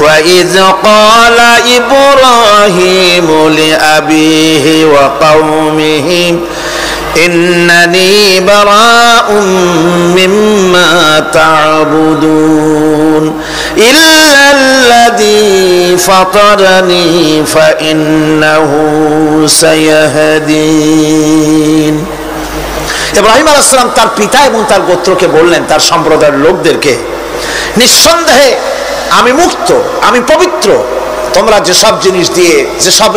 وإذ قال إبراهيم لأبيه وقومه إنني براء مما تعبدون إلا الذي فطرني فإنه سيهدين। ইব্রাহিম আলাইহিস সালাম তার পিতা এবং তার গোত্রকে বললেন, তার সম্প্রদায়ের লোকদেরকে, নিঃসন্দেহে আমি মুক্ত, আমি পবিত্র। তোমরা যেসব জিনিস দিয়ে যেসব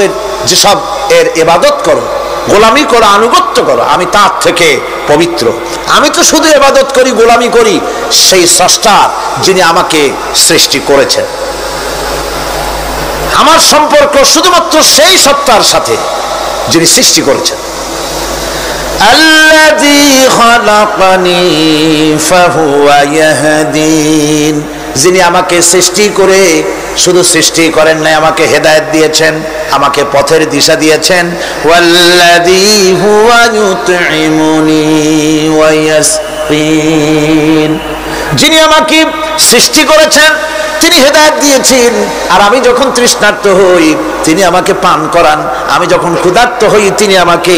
এর ইবাদত করো, গোলামি করো, আনুগত্য করো, আমি তার থেকে পবিত্র। আমি তো শুধু ইবাদত করি, গোলামি করি সেই স্রষ্টা যিনি আমাকে সৃষ্টি করেছেন। আমার সম্পর্ক শুধুমাত্র সেই সত্তার সাথে যিনি সৃষ্টি করেছেন। আল্লাযী খালাকানি ফাহুয়া ইয়াহদিন, যিনি আমাকে সৃষ্টি করে শুধু সৃষ্টি করেন নাই, আমাকে হেদায়েত দিয়েছেন, আমাকে পথের দিশা দিয়েছেন। ওয়াল্লাযী হুয়া ইউতঈমুনি ওয়া ইয়াসকিন, যিনি আমাকে সৃষ্টি করেছেন তিনি হেদায়েত দিয়েছেন, আর আমি যখন তৃষ্ণার্ত হই তিনি আমাকে পান করান, আমি যখন ক্ষুধার্ত হই তিনি আমাকে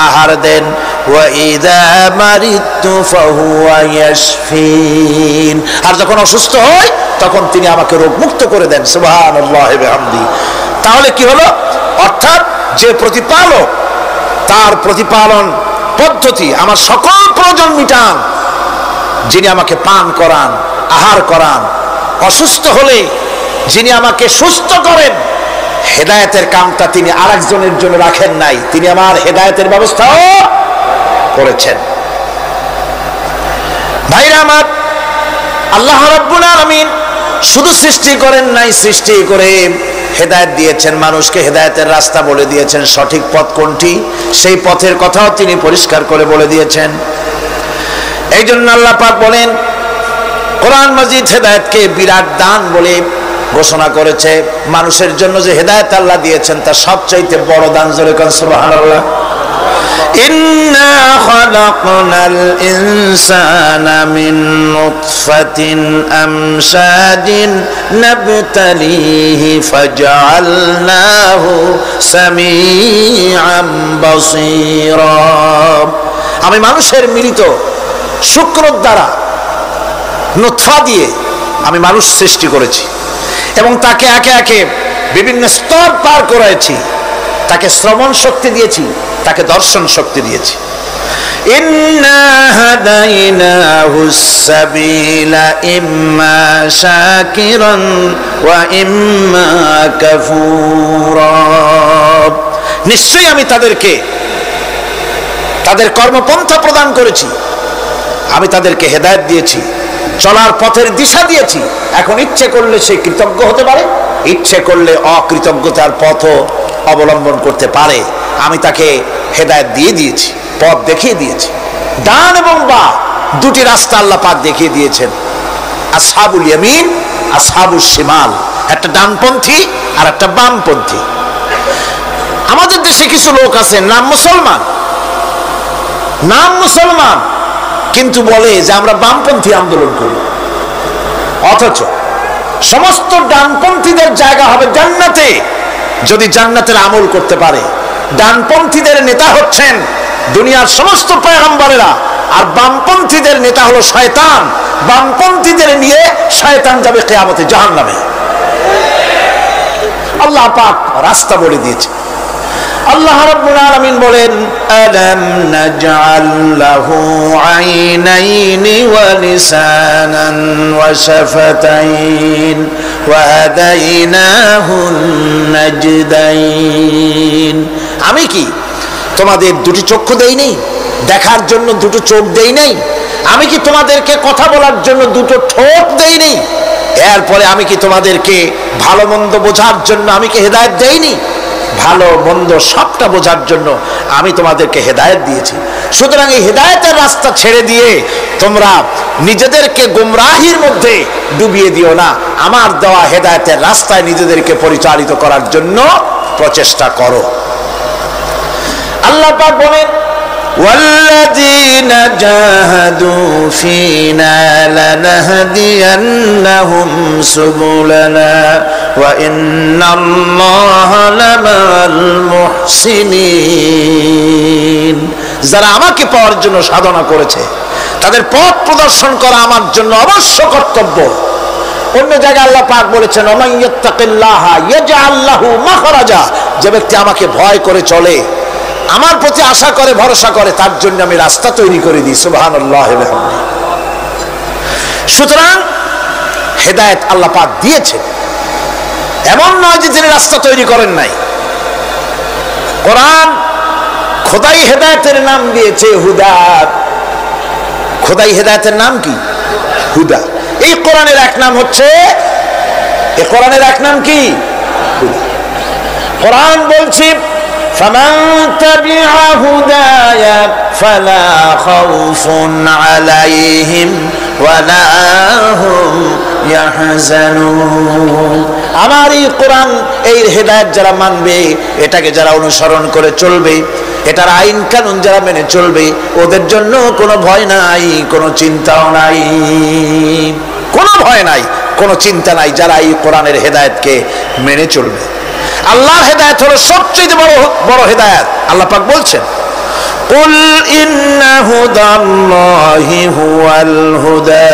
আহার দেন। ওয়া ইযা মারিতু ফাহুয়া ইয়াশফিন, আর যখন অসুস্থ হই তখন তিনি আমাকে রোগমুক্ত করে দেন। সুবহানাল্লাহি ওয়া বিহামদিহি। তাহলে কি হলো? অর্থাৎ যে প্রতিপালক, তার প্রতিপালন পদ্ধতি আমার সকল প্রয়োজন মিটান, যিনি আমাকে পান করান, আহার করান, অসুস্থ হলে যিনি আমাকে সুস্থ করেন। হেদায়েতের কামটা তিনি আরেকজনের জন্য রাখেন নাই, তিনি আমার হেদায়েতের ব্যবস্থাও করেছেন। ভাইরা আমার, আল্লাহ রাব্বুল আলামিন শুধু সৃষ্টি করেন নাই, সৃষ্টি করে হেদায়েত দিয়েছেন, মানুষকে হেদায়েতের রাস্তা বলে দিয়েছেন। সঠিক পথ কোনটি সেই পথের কথাও তিনি পরিষ্কার করে বলে দিয়েছেন। এই জন্য আল্লাহ পাক বলেন, কোরআন মাজিদ হেদায়েতকে বিরাট দান বলে ঘোষণা করেছে। মানুষের জন্য যে হেদায়েত আল্লাহ দিয়েছেন তার সবচাইতে বড় দান। জোরে কোন সুবহানাল্লাহ। ইন্না খালাকনাল ইনসানা মিন নুতফাতিন আমশাজিন নাবতালিহি ফাজআলনাহু সামিআম বাসীরা, আমি মানুষের মিলিত শুক্র দ্বারা, নুতফা দিয়ে আমি মানুষ সৃষ্টি করেছি এবং তাকে একে একে বিভিন্ন স্তর পার করেছি। তাকে শ্রবণ শক্তি দিয়েছি, তাকে দর্শন শক্তি দিয়েছি। ইন্না হাদাইনাহুস সাবিলা ইম্মা শাকিরান ওয়া ইম্মা কাফুরা, নিশ্চয়ই আমি তাদেরকে তাদের কর্মপন্থা প্রদান করেছি, আমি তাদেরকে হেদায়েত দিয়েছি, চলার পথের দিশা দিয়েছি। এখন ইচ্ছে করলে সে কৃতজ্ঞ হতে পারে, ইচ্ছে করলে অকৃতজ্ঞতার পথও অবলম্বন করতে পারে। আমি তাকে হেদায়েত দিয়ে দিয়েছি, পথ দেখিয়ে দিয়েছি। ডান এবং বাঁ দুটি রাস্তা আল্লাহ পাক দেখিয়ে দিয়েছেন। আসহাবুল ইয়ামিন, আসহাবুশ শিমাল, একটা ডানপন্থী আর একটা বামপন্থী। আমাদের দেশে কিছু লোক আছে, নাম মুসলমান, কিন্তু বলে যে আমরা বামপন্থী আন্দোলন করি, অথচ সমস্ত ডানপন্থীদের জায়গা হবে জান্নাতে যদি জান্নাতের আমল করতে পারে। ডানপন্থীদের নেতা হচ্ছেন দুনিয়ার সমস্ত পয়গম্বরেরা, আর বামপন্থীদের নেতা হলো শয়তান। বামপন্থীদের নিয়ে শয়তান যাবে কিয়ামতে জাহান্নামে। আল্লাহ পাক রাস্তা বলে দিয়েছে। আল্লাহ রাব্বুল আলামিন বলেন, আলাম নাজআল লাহু আইনাইনি ওয়া লিসানান ওয়া শাফাতাইন ওয়া হাদাইনাহুন নাজদাইন, আমি কি তোমাদের দুটি চক্ষু দেই নাই, দেখার জন্য দুটো চোখ দেই নাই? আমি কি তোমাদেরকে কথা বলার জন্য দুটো ঠোঁট দেই নাই? এরপরে আমি কি তোমাদেরকে ভালো মন্দ বোঝার জন্য আমি কি হেদায়েত দেইনি? ভালো মন্দ সবটা বোঝার জন্য আমি তোমাদেরকে হেদায়েত দিয়েছি। সুতরাং এই হেদায়েতের রাস্তা ছেড়ে দিয়ে তোমরা নিজেদেরকে গোমরাহির মধ্যে ডুবিয়ে দিও না। আমার দেওয়া হেদায়েতের রাস্তায় নিজেদেরকে পরিচালিত করার জন্য প্রচেষ্টা করো। আল্লাহ পাক বলেন, والذين جاهدوا فينا لنهدينهم سبلنا وإن الله لمع المحسنين। যারা আমাকে পাওয়ার জন্য সাধনা করেছে তাদের পথ প্রদর্শন করা আমার জন্য অবশ্য কর্তব্য। অন্য জায়গায় আল্লাহ পাক বলেছেন ওমান ইয়াত্তাকিল্লাহা ইয়াজআল লাহু মাখরাজা, যে ব্যক্তি আমাকে ভয় করে চলে, আমার প্রতি আশা করে, ভরসা করে, তার জন্য আমি রাস্তা তৈরি করে দিই। সুবহানাল্লাহ। সুতরাং হেদায়েত আল্লাহ পাক দিয়েছে, এমন নয় যে তিনি রাস্তা তৈরি করেন নাই। কোরআন খোদাই হেদায়েতের নাম দিয়েছে হুদা। খোদাই হেদায়েতের নাম কি? হুদা। এই কোরআনের এক নাম হচ্ছে, এই কোরআনের এক নাম কি? হুদা। কোরআন বলছে فمن تبع هداي فلا خوف عليهم ولا هم يحزنون। আমার এই কোরআন, এই হেদায়েত যারা মানবে, এটাকে যারা অনুসরণ করে চলবে, এটার আইন কানুন যারা মেনে চলবে, ওদের জন্য কোনো ভয় নাই, কোনো চিন্তাও নাই, কোনো ভয় নাই, কোনো চিন্তা নাই যারা এই কোরআনের হেদায়েতকে মেনে চলবে। আল্লাহর হেদায়েত হলো সবচেয়ে বড় হেদায়েত। আল্লাহ পাক বলছেন কুল ইন্না হুদাল্লাহি হুয়াল হুদা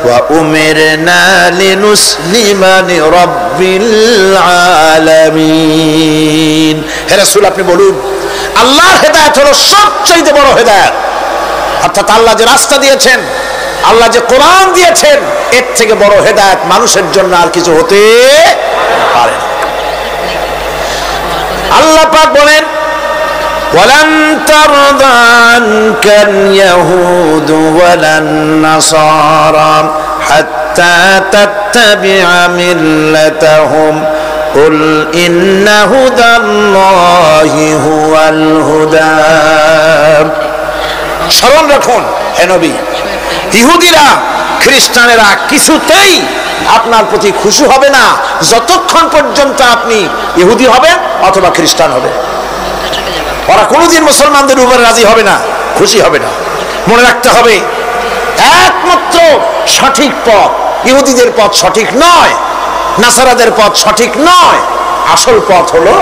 ওয়া উমিরনা লিনুসলিমা লিরাব্বিল আলামিন। হে রাসূল, আপনি বলুন আল্লাহর হেদায়েত হলো সবচেয়ে বড় হেদায়েত। অর্থাৎ আল্লাহ যে রাস্তা দিয়েছেন, আল্লাহ যে কোরআন দিয়েছেন, এর থেকে বড় হেদায়েত মানুষের জন্য আর কিছু হতে পারে না। আল্লাহ পাক বলেন ওয়ালান তারদা আনকাল ইয়াহুদু ওয়ালান নাসারা হাত্তা তাত্তাবিআ মিল্লাতাহুম কুল ইন্না হুদাল্লাহি হুয়াল হুদা। স্মরণ রাখুন হে নবী, ইহুদিরা, খ্রিস্টানেরা কিছুতেই আপনার প্রতি খুশি হবে না যতক্ষণ পর্যন্ত আপনি ইহুদি হবেন অথবা খ্রিস্টান হবেন। ওরা কোনোদিন মুসলমানদের উপরে রাজি হবে না, খুশি হবে না। মনে রাখতে হবে একমাত্র সঠিক পথ ইহুদিদের পথ সঠিক নয়, নাসারাদের পথ সঠিক নয়। আসল পথ হলো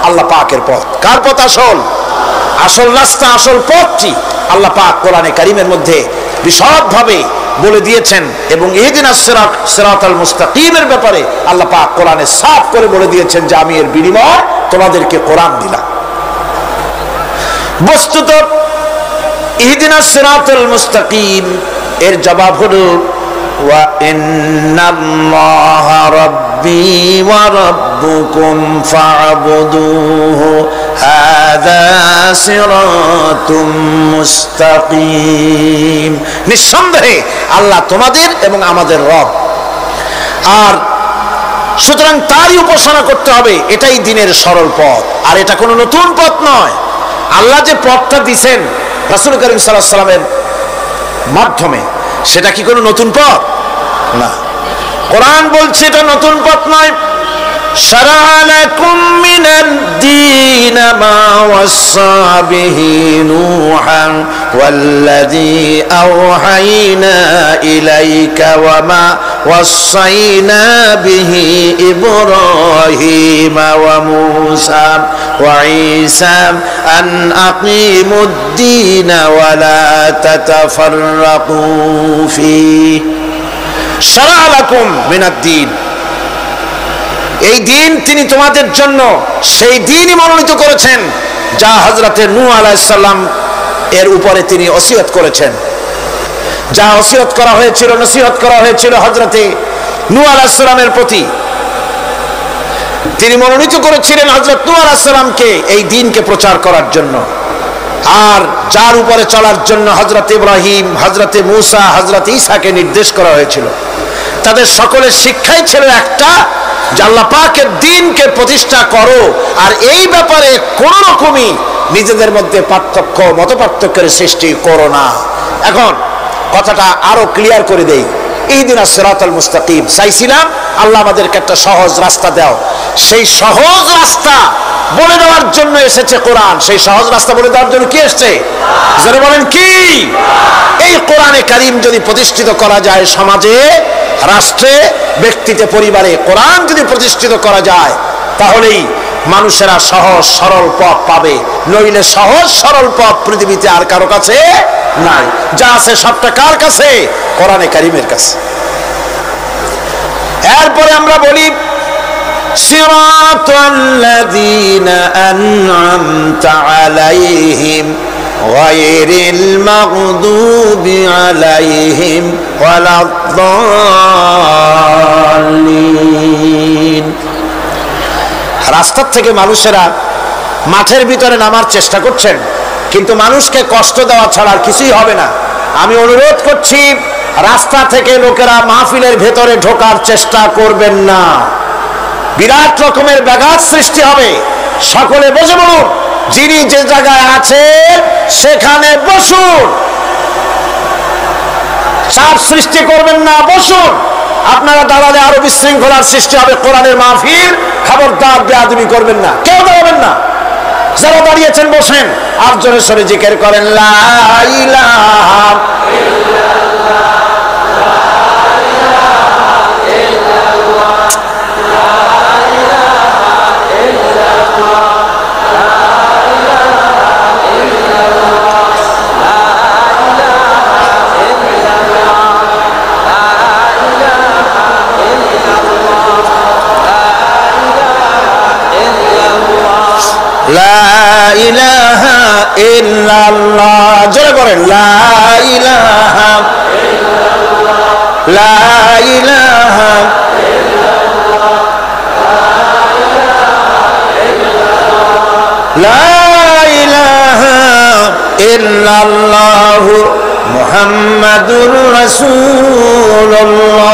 আল্লাহ পাকের পথ। কার পথ আসল? আসল রাস্তা, আসল পথটি আল্লাহ পাক কোরআনে কারীমের মধ্যে বিশদভাবে বলে দিয়েছেন। এবং ইহদিনাস সিরাতাল মুস্তাকিমের ব্যাপারে আল্লাহ পাক কোরআনে সাফ করে বলে দিয়েছেন যে আমি এর বিনিময়ে তোমাদেরকে কোরআন দিলাম। বস্তুত ইহদিনাস সিরাতাল মুস্তাকিম এর জবাব হলো ওয়া ইন্নাল্লাহা রাব্বি ওয়া রাব্বুকুম ফা'বুদুহু হাযা সিরাতুম মুস্তাকিম। নিঃসন্দেহে আল্লাহ তোমাদের এবং আমাদের রব, আর সুতরাং তারই উপাসনা করতে হবে। এটাই দ্বীনের সরল পথ, আর এটা কোনো নতুন পথ নয়। আল্লাহ যে পথটা দিয়েছেন রাসূল করিম সাল্লাল্লাহু আলাইহি ওয়াসাল্লামের মাধ্যমে, সেটা কি কোনো নতুন পথ? না। কোরআন বলছে এটা নতুন পথ নয়। শারা'a লাকুম মিনাদ দীন মা ওয়াসসা বিহি নূহান ওয়াল্লাযী আওহাইনা ইলাইকা ওয়া মা ওয়াসাইনা বিহি ইব্রাহিমা ওয়া মূসা ওয়া ঈসা আন আকিমুদ-দীন ওয়া লা তাতাফাররাকু ফীহি। শারা'a লাকুম মিনাদ-দীন, এই দিন তিনি তোমাদের জন্য সেই দিনই মনোনীত করেছেন যা হযরতে নূহ আলাইহিস সালাম এর উপরে তিনি ওসিয়ত করেছেন। যা ওসিয়ত করা হয়েছিল, নসিহত করা হয়েছিল হযরতে নূহ আলাইহিস সালামের প্রতি, তিনি মনোনীত করেছিলেন হযরত নূহ আলাইহিস সালামকে এই দ্বীনকে প্রচার করার জন্য। আর যার উপরে চলার জন্য হযরত ইব্রাহিম, হযরতে মূসা, হযরত ঈসাকে নির্দেশ করা হয়েছিল। তাদের সকলের শিক্ষাই ছিল একটা, যে আল্লাহ পাকের দ্বীনকে প্রতিষ্ঠা করো, আর এই ব্যাপারে কোন রকমই নিজেদের মধ্যে পার্থক্য, মত পার্থক্যের সৃষ্টি করো না। এখন কথাটা আরো ক্লিয়ার করে দেই। ইহদিনাস সিরাতাল মুস্তাকিম চাইছিলাম, আল্লাহ আমাদেরকে একটা সহজ রাস্তা দাও। সেই সহজ রাস্তা বলে দেওয়ার জন্য এসেছে কোরআন। সেই সহজ রাস্তা বলে দেওয়ার জন্য কি এসেছে? যারা বলেন কি? এই কোরআনে কারীম যদি প্রতিষ্ঠিত করা যায় সমাজে, রাষ্ট্রে, ব্যক্তিতে, পরিবারে, কোরআন যদি প্রতিষ্ঠিত করা যায়, তাহলেই মানুষেরা সহজ সরল পথ পাবে। নইলে সহজ সরল পথ পৃথিবীতে আর কারো কাছে নাই। যা আছে সবটা কার কাছে? কোরআনে কারীমের কাছে। এরপরে আমরা বলি সিরাতাল্লাযীনা আন'আমতা আলাইহিম গায়রিল মাগদুবি আলাইহিম ওয়ালাদ-দাল্লিন। রাস্তার থেকে মানুষেরা মাঠের ভিতরে নামার চেষ্টা করছেন, কিন্তু মানুষকে কষ্ট দেওয়া ছাড়া আর কিছুই হবে না। আমি অনুরোধ করছি, রাস্তা থেকে লোকেরা মাহফিলের ভেতরে ঢোকার চেষ্টা করবেন না। বিরাট রকমের ব্যাঘাত সৃষ্টি হবে। সকলে বসে বলুন, যিনি যে জায়গায় আছে সেখানে বসুন, চাপ সৃষ্টি করবেন না, বসুন। আপনারা দাঁড়ালে আরো বিশৃঙ্খলার সৃষ্টি হবে। কোরআনের মাহফিল, খবরদার বেয়াদবি করবেন না, কেউ দাঁড়াবেন না। যারা দাঁড়িয়েছেন বসেন, আর জোরে সরে জিকির করেন লা ইলাহা ইলাহা ইল্লাল্লাহ। জোরে বলেন লা ইলাহা ইল্লাল্লাহ, লা ইলাহা ইল্লাল্লাহ, লা ইলাহা ইল্লাল্লাহ মুহাম্মাদুর রাসূলুল্লাহ।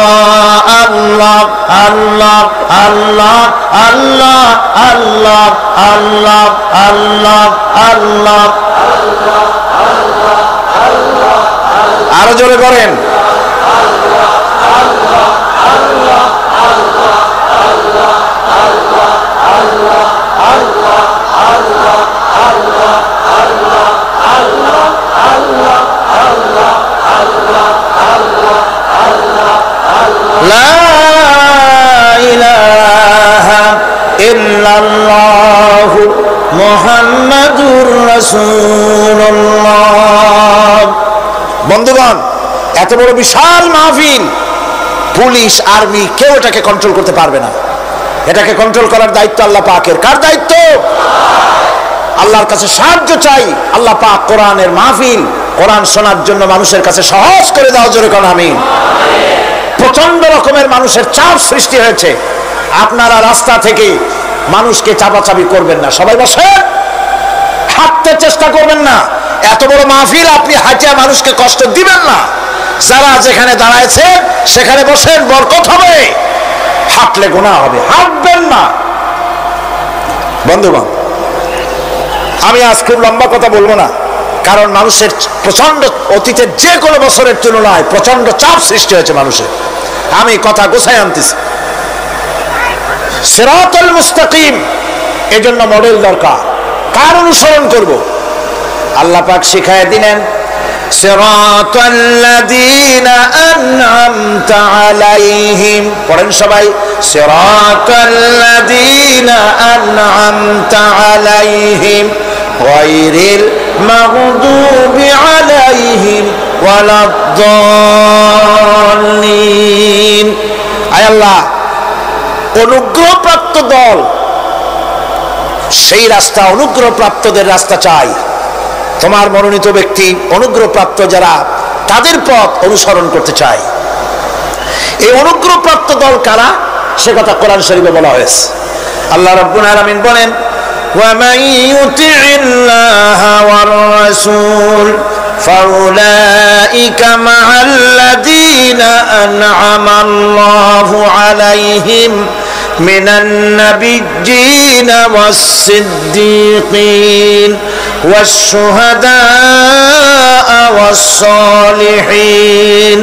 আল্লাহ আল্লাহ আল্লাহ আল্লাহ আল্লাহ আল্লাহ আল্লাহ আল্লাহ। আরো জোরে করেন লা ইলাহা ইল্লাল্লাহু মুহাম্মাদুর রাসূলুল্লাহ। বন্ধুগণ, এত বড় বিশাল মাহফিল, পুলিশ, আর্মি কেউ এটাকে কন্ট্রোল করতে পারবে না। এটাকে কন্ট্রোল করার দায়িত্ব আল্লাহ পাকের। কার দায়িত্ব? আল্লাহর কাছে সাহায্য চাই। আল্লাহ পাক কোরআনের মাহফিল, কোরআন শোনার জন্য মানুষের কাছে সহজ করে দাও। জোরে কোন আমিন। প্রচন্ড রকমের মানুষের চাপ সৃষ্টি হয়েছে। আপনারা রাস্তা থেকে মানুষকে চাপাচাপি করবেন না, সবাই বসেন। হাঁটতে চেষ্টা করবেন না। এত বড় মাহফিল, আপনি হাঁটিয়া মানুষকে কষ্ট দিবেন না। যারা যেখানে দাঁড়াইছে সেখানে বসেন, বরকত হবে। হাঁটলে গুনাহ হবে, হাঁটবেন না। বন্ধুগণ, আমি আজ খুব লম্বা কথা বলবো না, কারণ মানুষের প্রচন্ড, অতীতের যে কোনো বছরের তুলনায় প্রচন্ড চাপ সৃষ্টি হয়েছে মানুষের। আমি কথা গোছায় আনতেছি। সিরাতুল মুস্তাকিম, এজন্য মডেল দরকার। কার অনুসরণ করব? আল্লাহ পাক শিখায় দিলেন সিরাতাল্লাযীনা আন'আমতা আলাইহিম। পড়েন সবাই, সিরাতাল্লাযীনা আন'আমতা আলাইহিম গায়রিল মাগদুবি আলাইহিম ওয়ালাদ-দাল্লিন। আয় আল্লাহ, অনুগ্রহপ্রাপ্ত দল, সেই রাস্তা, অনুগ্রহপ্রাপ্তদের রাস্তা চাই। তোমার মনোনীত ব্যক্তি, অনুগ্রহপ্রাপ্ত যারা, তাদের পথ অনুসরণ করতে চাই। এই অনুগ্রহপ্রাপ্ত দল কারা, সে কথা কোরআন শরীফে বলা হয়েছে। আল্লাহ রাব্বুল আলামিন বলেন, وَمَن يُطِعِ اللَّهَ وَالرَّسُولَ فَأُولَئِكَ مَعَ الَّذِينَ أَنْعَمَ اللَّهُ عَلَيْهِمْ من النبيين والصديقين والشهداء والصالحين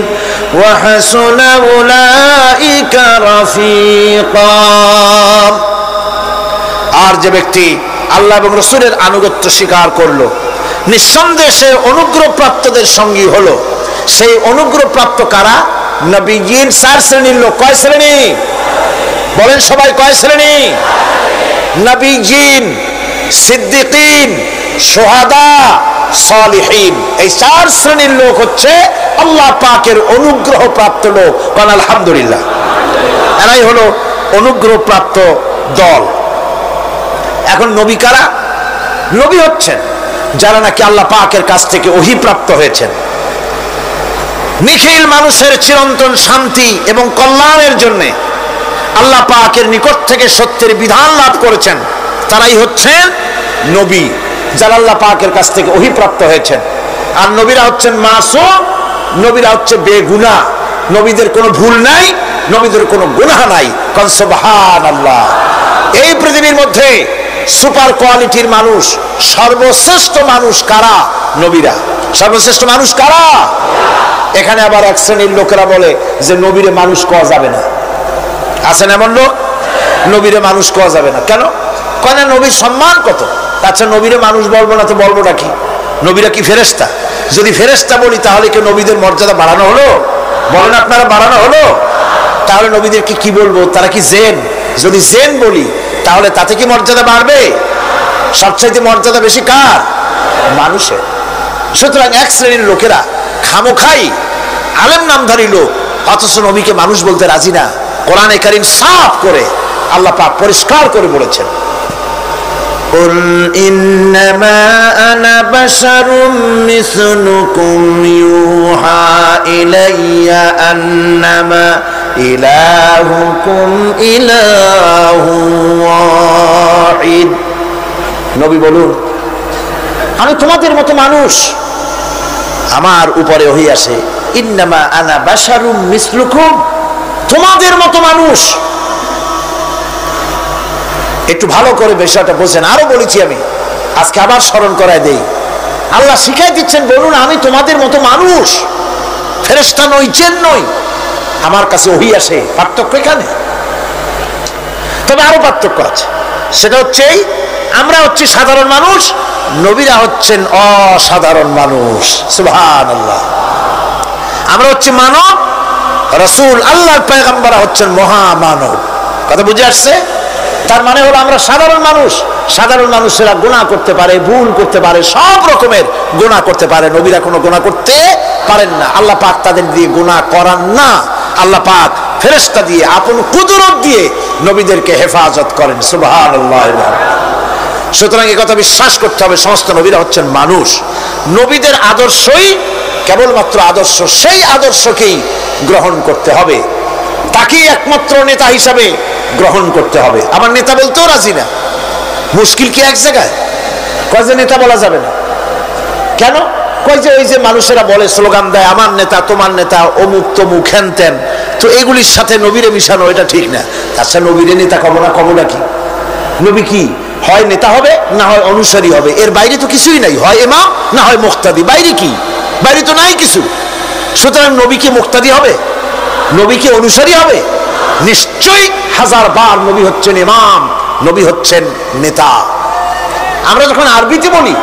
وحسن أولئك رفيقا। আর যে ব্যক্তি আল্লাহ এবং রাসূলের আনুগত্য স্বীকার করলো, নিঃসন্দেহে সে অনুগ্রহপ্রাপ্তদের সঙ্গী হলো। সেই অনুগ্রহপ্রাপ্ত কারা? নবীজির 4 শ্রেণীর লোক। কয় শ্রেণী? বলেন সবাই, কয় শ্রেণী? নবীজিন, সিদ্দিকিন, শুহাদা, সালিহিন। এই 4 শ্রেণীর লোক হচ্ছে আল্লাহ পাকের অনুগ্রহপ্রাপ্ত লোক। কারণ আলহামদুলিল্লাহ, এরাই হলো অনুগ্রহপ্রাপ্ত দল। এখন নবী কারা? নবী হচ্ছেন যারা নাকি আল্লাহ পাকের কাছ থেকে ওহী প্রাপ্ত হয়েছেন, নিখিল মানুষের চিরন্তন শান্তি এবং কল্যাণের জন্য আল্লাহ পাকের নিকট থেকে সত্যের বিধান লাভ করেছেন। তারাই হচ্ছেন নবী, যারা আল্লাহ পাকের কাছ থেকে ওহী প্রাপ্ত হয়েছেন। আর নবীরা হচ্ছেন মাসুম, নবীরা হচ্ছে বেগুনাহ। নবীদের কোনো ভুল নাই, নবীদের কোনো গুনাহ নাই। কারণ সুবহানাল্লাহ, এই পৃথিবীর মধ্যে সুপার কোয়ালিটির মানুষ, সর্বশ্রেষ্ঠ মানুষ কারা? নবীরা। সর্বশ্রেষ্ঠ মানুষ কারা? এখানে আবার এক শ্রেণীর লোকেরা বলে যে নবীরে মানুষ কোয়া যাবে না। আছেন এমন লোক, নবীরে মানুষ কোয়া যাবে না। কেন? কেন? নবীর সম্মান কত। আচ্ছা, নবীরে মানুষ বলবো না তো বলবোটা কি? নবীরা কি ফেরেশতা? যদি ফেরেশতা বলি তাহলে কি নবীদের মর্যাদা বাড়ানো হলো? বলেন আপনারা, বাড়ানো হলো? তাহলে নবীদেরকে কি বলবো? তারা কি জেন? যদি জেন বলি তাহলে তাতে কি মর্যাদা বাড়বে? সবচাইতে মর্যাদা বেশি কার? মানুষের। সুতরাং এক শ্রেণীর লোকেরা খামোখাই আলেম নামধারী লোক, অথচ নবীকে মানুষ বলতে রাজি না। কোরআনে কারীম সাফ করে আল্লাহ পাক পরিষ্কার করে বলেছেন, قل إنما أنا بشر مثلكم يوحى إلي أنما إلهكم إله واحد। নবী বলুন, আমি তোমাদের মতো মানুষ, আমার উপরে ওহী আসে। ইন্নামা আনা বাশারুম মিসলুকুম, তোমাদের মতো মানুষ। একটু ভালো করে বিষয়টা বোঝেন। আরো বলেছি আমি, আজকে আবার স্মরণ করায় দেই। আল্লাহ শিখাই দিচ্ছেন, বলুন আমি তোমাদের মতো মানুষ, ফেরেশতা নই, জিন নই, আমার কাছে ওহী আসে। পার্থক্য এখানে। তবে আরো পার্থক্য আছে, সেটা হচ্ছে আমরা হচ্ছি সাধারণ মানুষ, নবীরা হচ্ছেন অসাধারণ মানুষ। সুবহানাল্লাহ। আমরা হচ্ছি মানব, রাসূল আল্লাহর পয়গম্বর হচ্ছেন মহামানব। কথা বুঝে আসছে? তার মানে হলো আমরা সাধারণ মানুষ। সাধারণ মানুষেরা গুনাহ করতে পারে, ভুল করতে পারে, সব রকমের গুনাহ করতে পারে। নবীরা কোনো গুনাহ করতে পারেন না। আল্লাহ পাক তাদের দিয়ে গুনাহ করান না। আল্লাহ পাক ফেরেশতা দিয়ে, আপন কুদরত দিয়ে নবীদেরকে হেফাজত করেন। সুবহানাল্লাহ। সুতরাং এই কথা বিশ্বাস করতে হবে, সমস্ত নবীরা হচ্ছেন মানুষ। নবীদের আদর্শই কেবলমাত্র আদর্শ, সেই আদর্শকেই গ্রহণ করতে হবে, তাকেই একমাত্র নেতা হিসাবে গ্রহণ করতে হবে। আমার নেতা বলতেও রাজি না। মুশকিল কি এক জায়গায়? কয় যে নেতা বলা যাবে না। কেন? কয় যে ওই যে মানুষেরা বলে, স্লোগান দেয়, আমার নেতা, তোমার নেতা, অমুক তমুক, হেন তেন। তো এগুলির সাথে নবীরে মিশানো এটা ঠিক না। তার সাথে নবীরে নেতা কব না, কব নাকি? নবী কি হয় নেতা হবে, না হয় অনুসারী হবে, এর বাইরে তো কিছুই নাই। হয় ইমাম, না হয় মুক্তাদি। বাইরে কি? বাইরে তো নাই কিছু। সুতরাং নবী কি মুক্তাদি হবে? নবী কি অনুসারী হবে? নিশ্চয়ই হাজার বার নবী হচ্ছেন ইমাম, নবী হচ্ছেন নেতা। আমরা যখন আরবিতে বলি,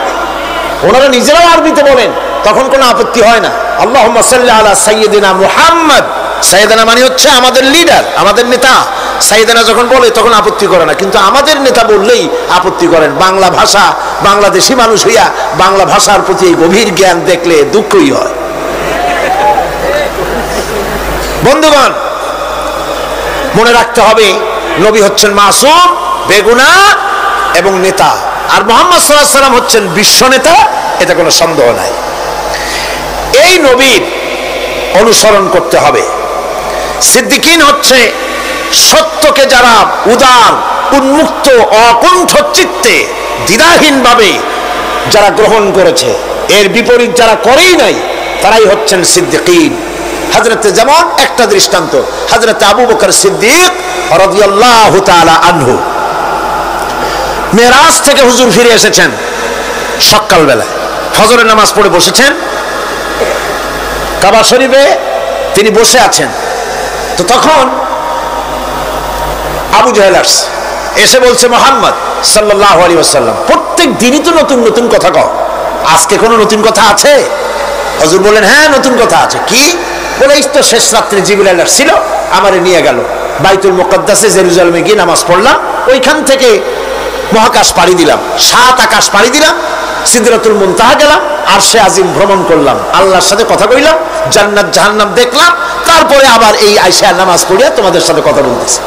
ওনারা নিজেরাও আরবিতে বলেন, তখন কোনো আপত্তি হয় না। আল্লাহুম্মা সাল্লি আলা সাইয়্যিদিনা মুহাম্মদ। সাইয়্যিদিনা মানে হচ্ছে আমাদের লিডার, আমাদের নেতা। সাইয়্যিদিনা যখন বলে তখন আপত্তি করে না, কিন্তু আমাদের নেতা বললেই আপত্তি করেন। বাংলা ভাষা, বাংলাদেশি মানুষ হইয়া বাংলা ভাষার প্রতি এই গভীর জ্ঞান দেখলে দুঃখই হয়। বন্ধুগণ, মনে রাখতে হবে, নবী হচ্ছেন মাসুম, বেগুনাহ এবং নেতা। আর মুহাম্মদ সাল্লাল্লাহু আলাইহি ওয়াসাল্লাম হচ্ছেন বিশ্ব নেতা, এতে কোনো সন্দেহ নাই। এই নবীর অনুসরণ করতে হবে। সিদ্দিকিন হচ্ছে সত্যকে যারা উদার, উন্মুক্ত, অকুণ্ঠ চিত্তে, দ্বিধাহীনভাবে যারা গ্রহণ করেছে, এর বিপরীত যারা করেই নাই, তারাই হচ্ছেন সিদ্দিকিন। হযরতে, যেমন একটা দৃষ্টান্ত, হযরতে আবু বকর সিদ্দিক রাদিয়াল্লাহু তাআলা আনহু, মেরাজ থেকে হুজুর ফিরে এসেছেন সকালবেলায়, ফজরের নামাজ পড়ে বসেছেন কাবা শরীফে, তিনি বসে আছেন। তো তখন আবু জাহেল আসছে। এসে বলছে, মুহাম্মদ সাল্লাল্লাহু আলাইহি ওয়াসাল্লাম, প্রত্যেক দিনই তো নতুন নতুন কথা কও, আজকে কোনো নতুন কথা আছে? হুজুর বললেন, হ্যাঁ নতুন কথা আছে। কি? বলে, এই তো শেষ রাত্রে জিবরাইল আসছিল, আমারে নিয়ে গেল বাইতুল মুকাদ্দাসে, জেরুজালেমে গিয়ে নামাজ পড়লাম, ওইখান থেকে মহাকাশ পাড়ি দিলাম, 7 আকাশ পাড়ি দিলাম, সিদরাতুল মুনতাহা গেলাম, আরশে আজিম ভ্রমণ করলাম, আল্লাহর সাথে কথা কইলাম, জান্নাত জাহান্নাম দেখলাম, তারপরে আবার এই আয়েশা নামাজ পড়িয়া তোমাদের সাথে কথা বলতেছে।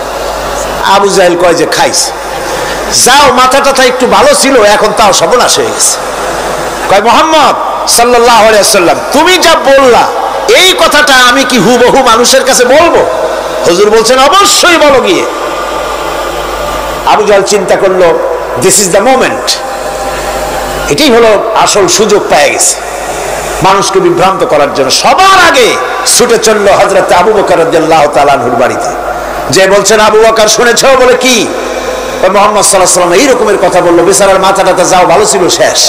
আবু জাহেল কয় যে, খাইস, যাও, মাথা টাথা একটু ভালো ছিল, এখন তাও সর্বনাশ হয়ে গেছে। কয়, মুহাম্মদ সাল্লাল্লাহু আলাইহি ওয়াসাল্লাম, তুমি যা বললা এই কথাটা আমি কি হুবহু মানুষের কাছে বলবো? হুজুর বলছেন, অবশ্যই বলো গিয়ে। আবু জাহেল চিন্তা করলো, দিস ইজ দ্য মোমেন্ট, এটাই হলো আসল সুযোগ পেয়ে গেছে মানুষকে বিভ্রান্ত করার জন্য। সবার আগে ছুটে চললো হযরত আবু বকর রাদিয়াল্লাহু তাআলা আনহুর বাড়িতে, যে বলছেন, আবু বকর শুনেছো? বলে, কি? মুহাম্মদ সাল্লাল্লাহু আলাইহি ওয়াসাল্লাম এই রকমের কথা বললো, বেচারার মাথাটা যাও ভালো ছিল, শেষ।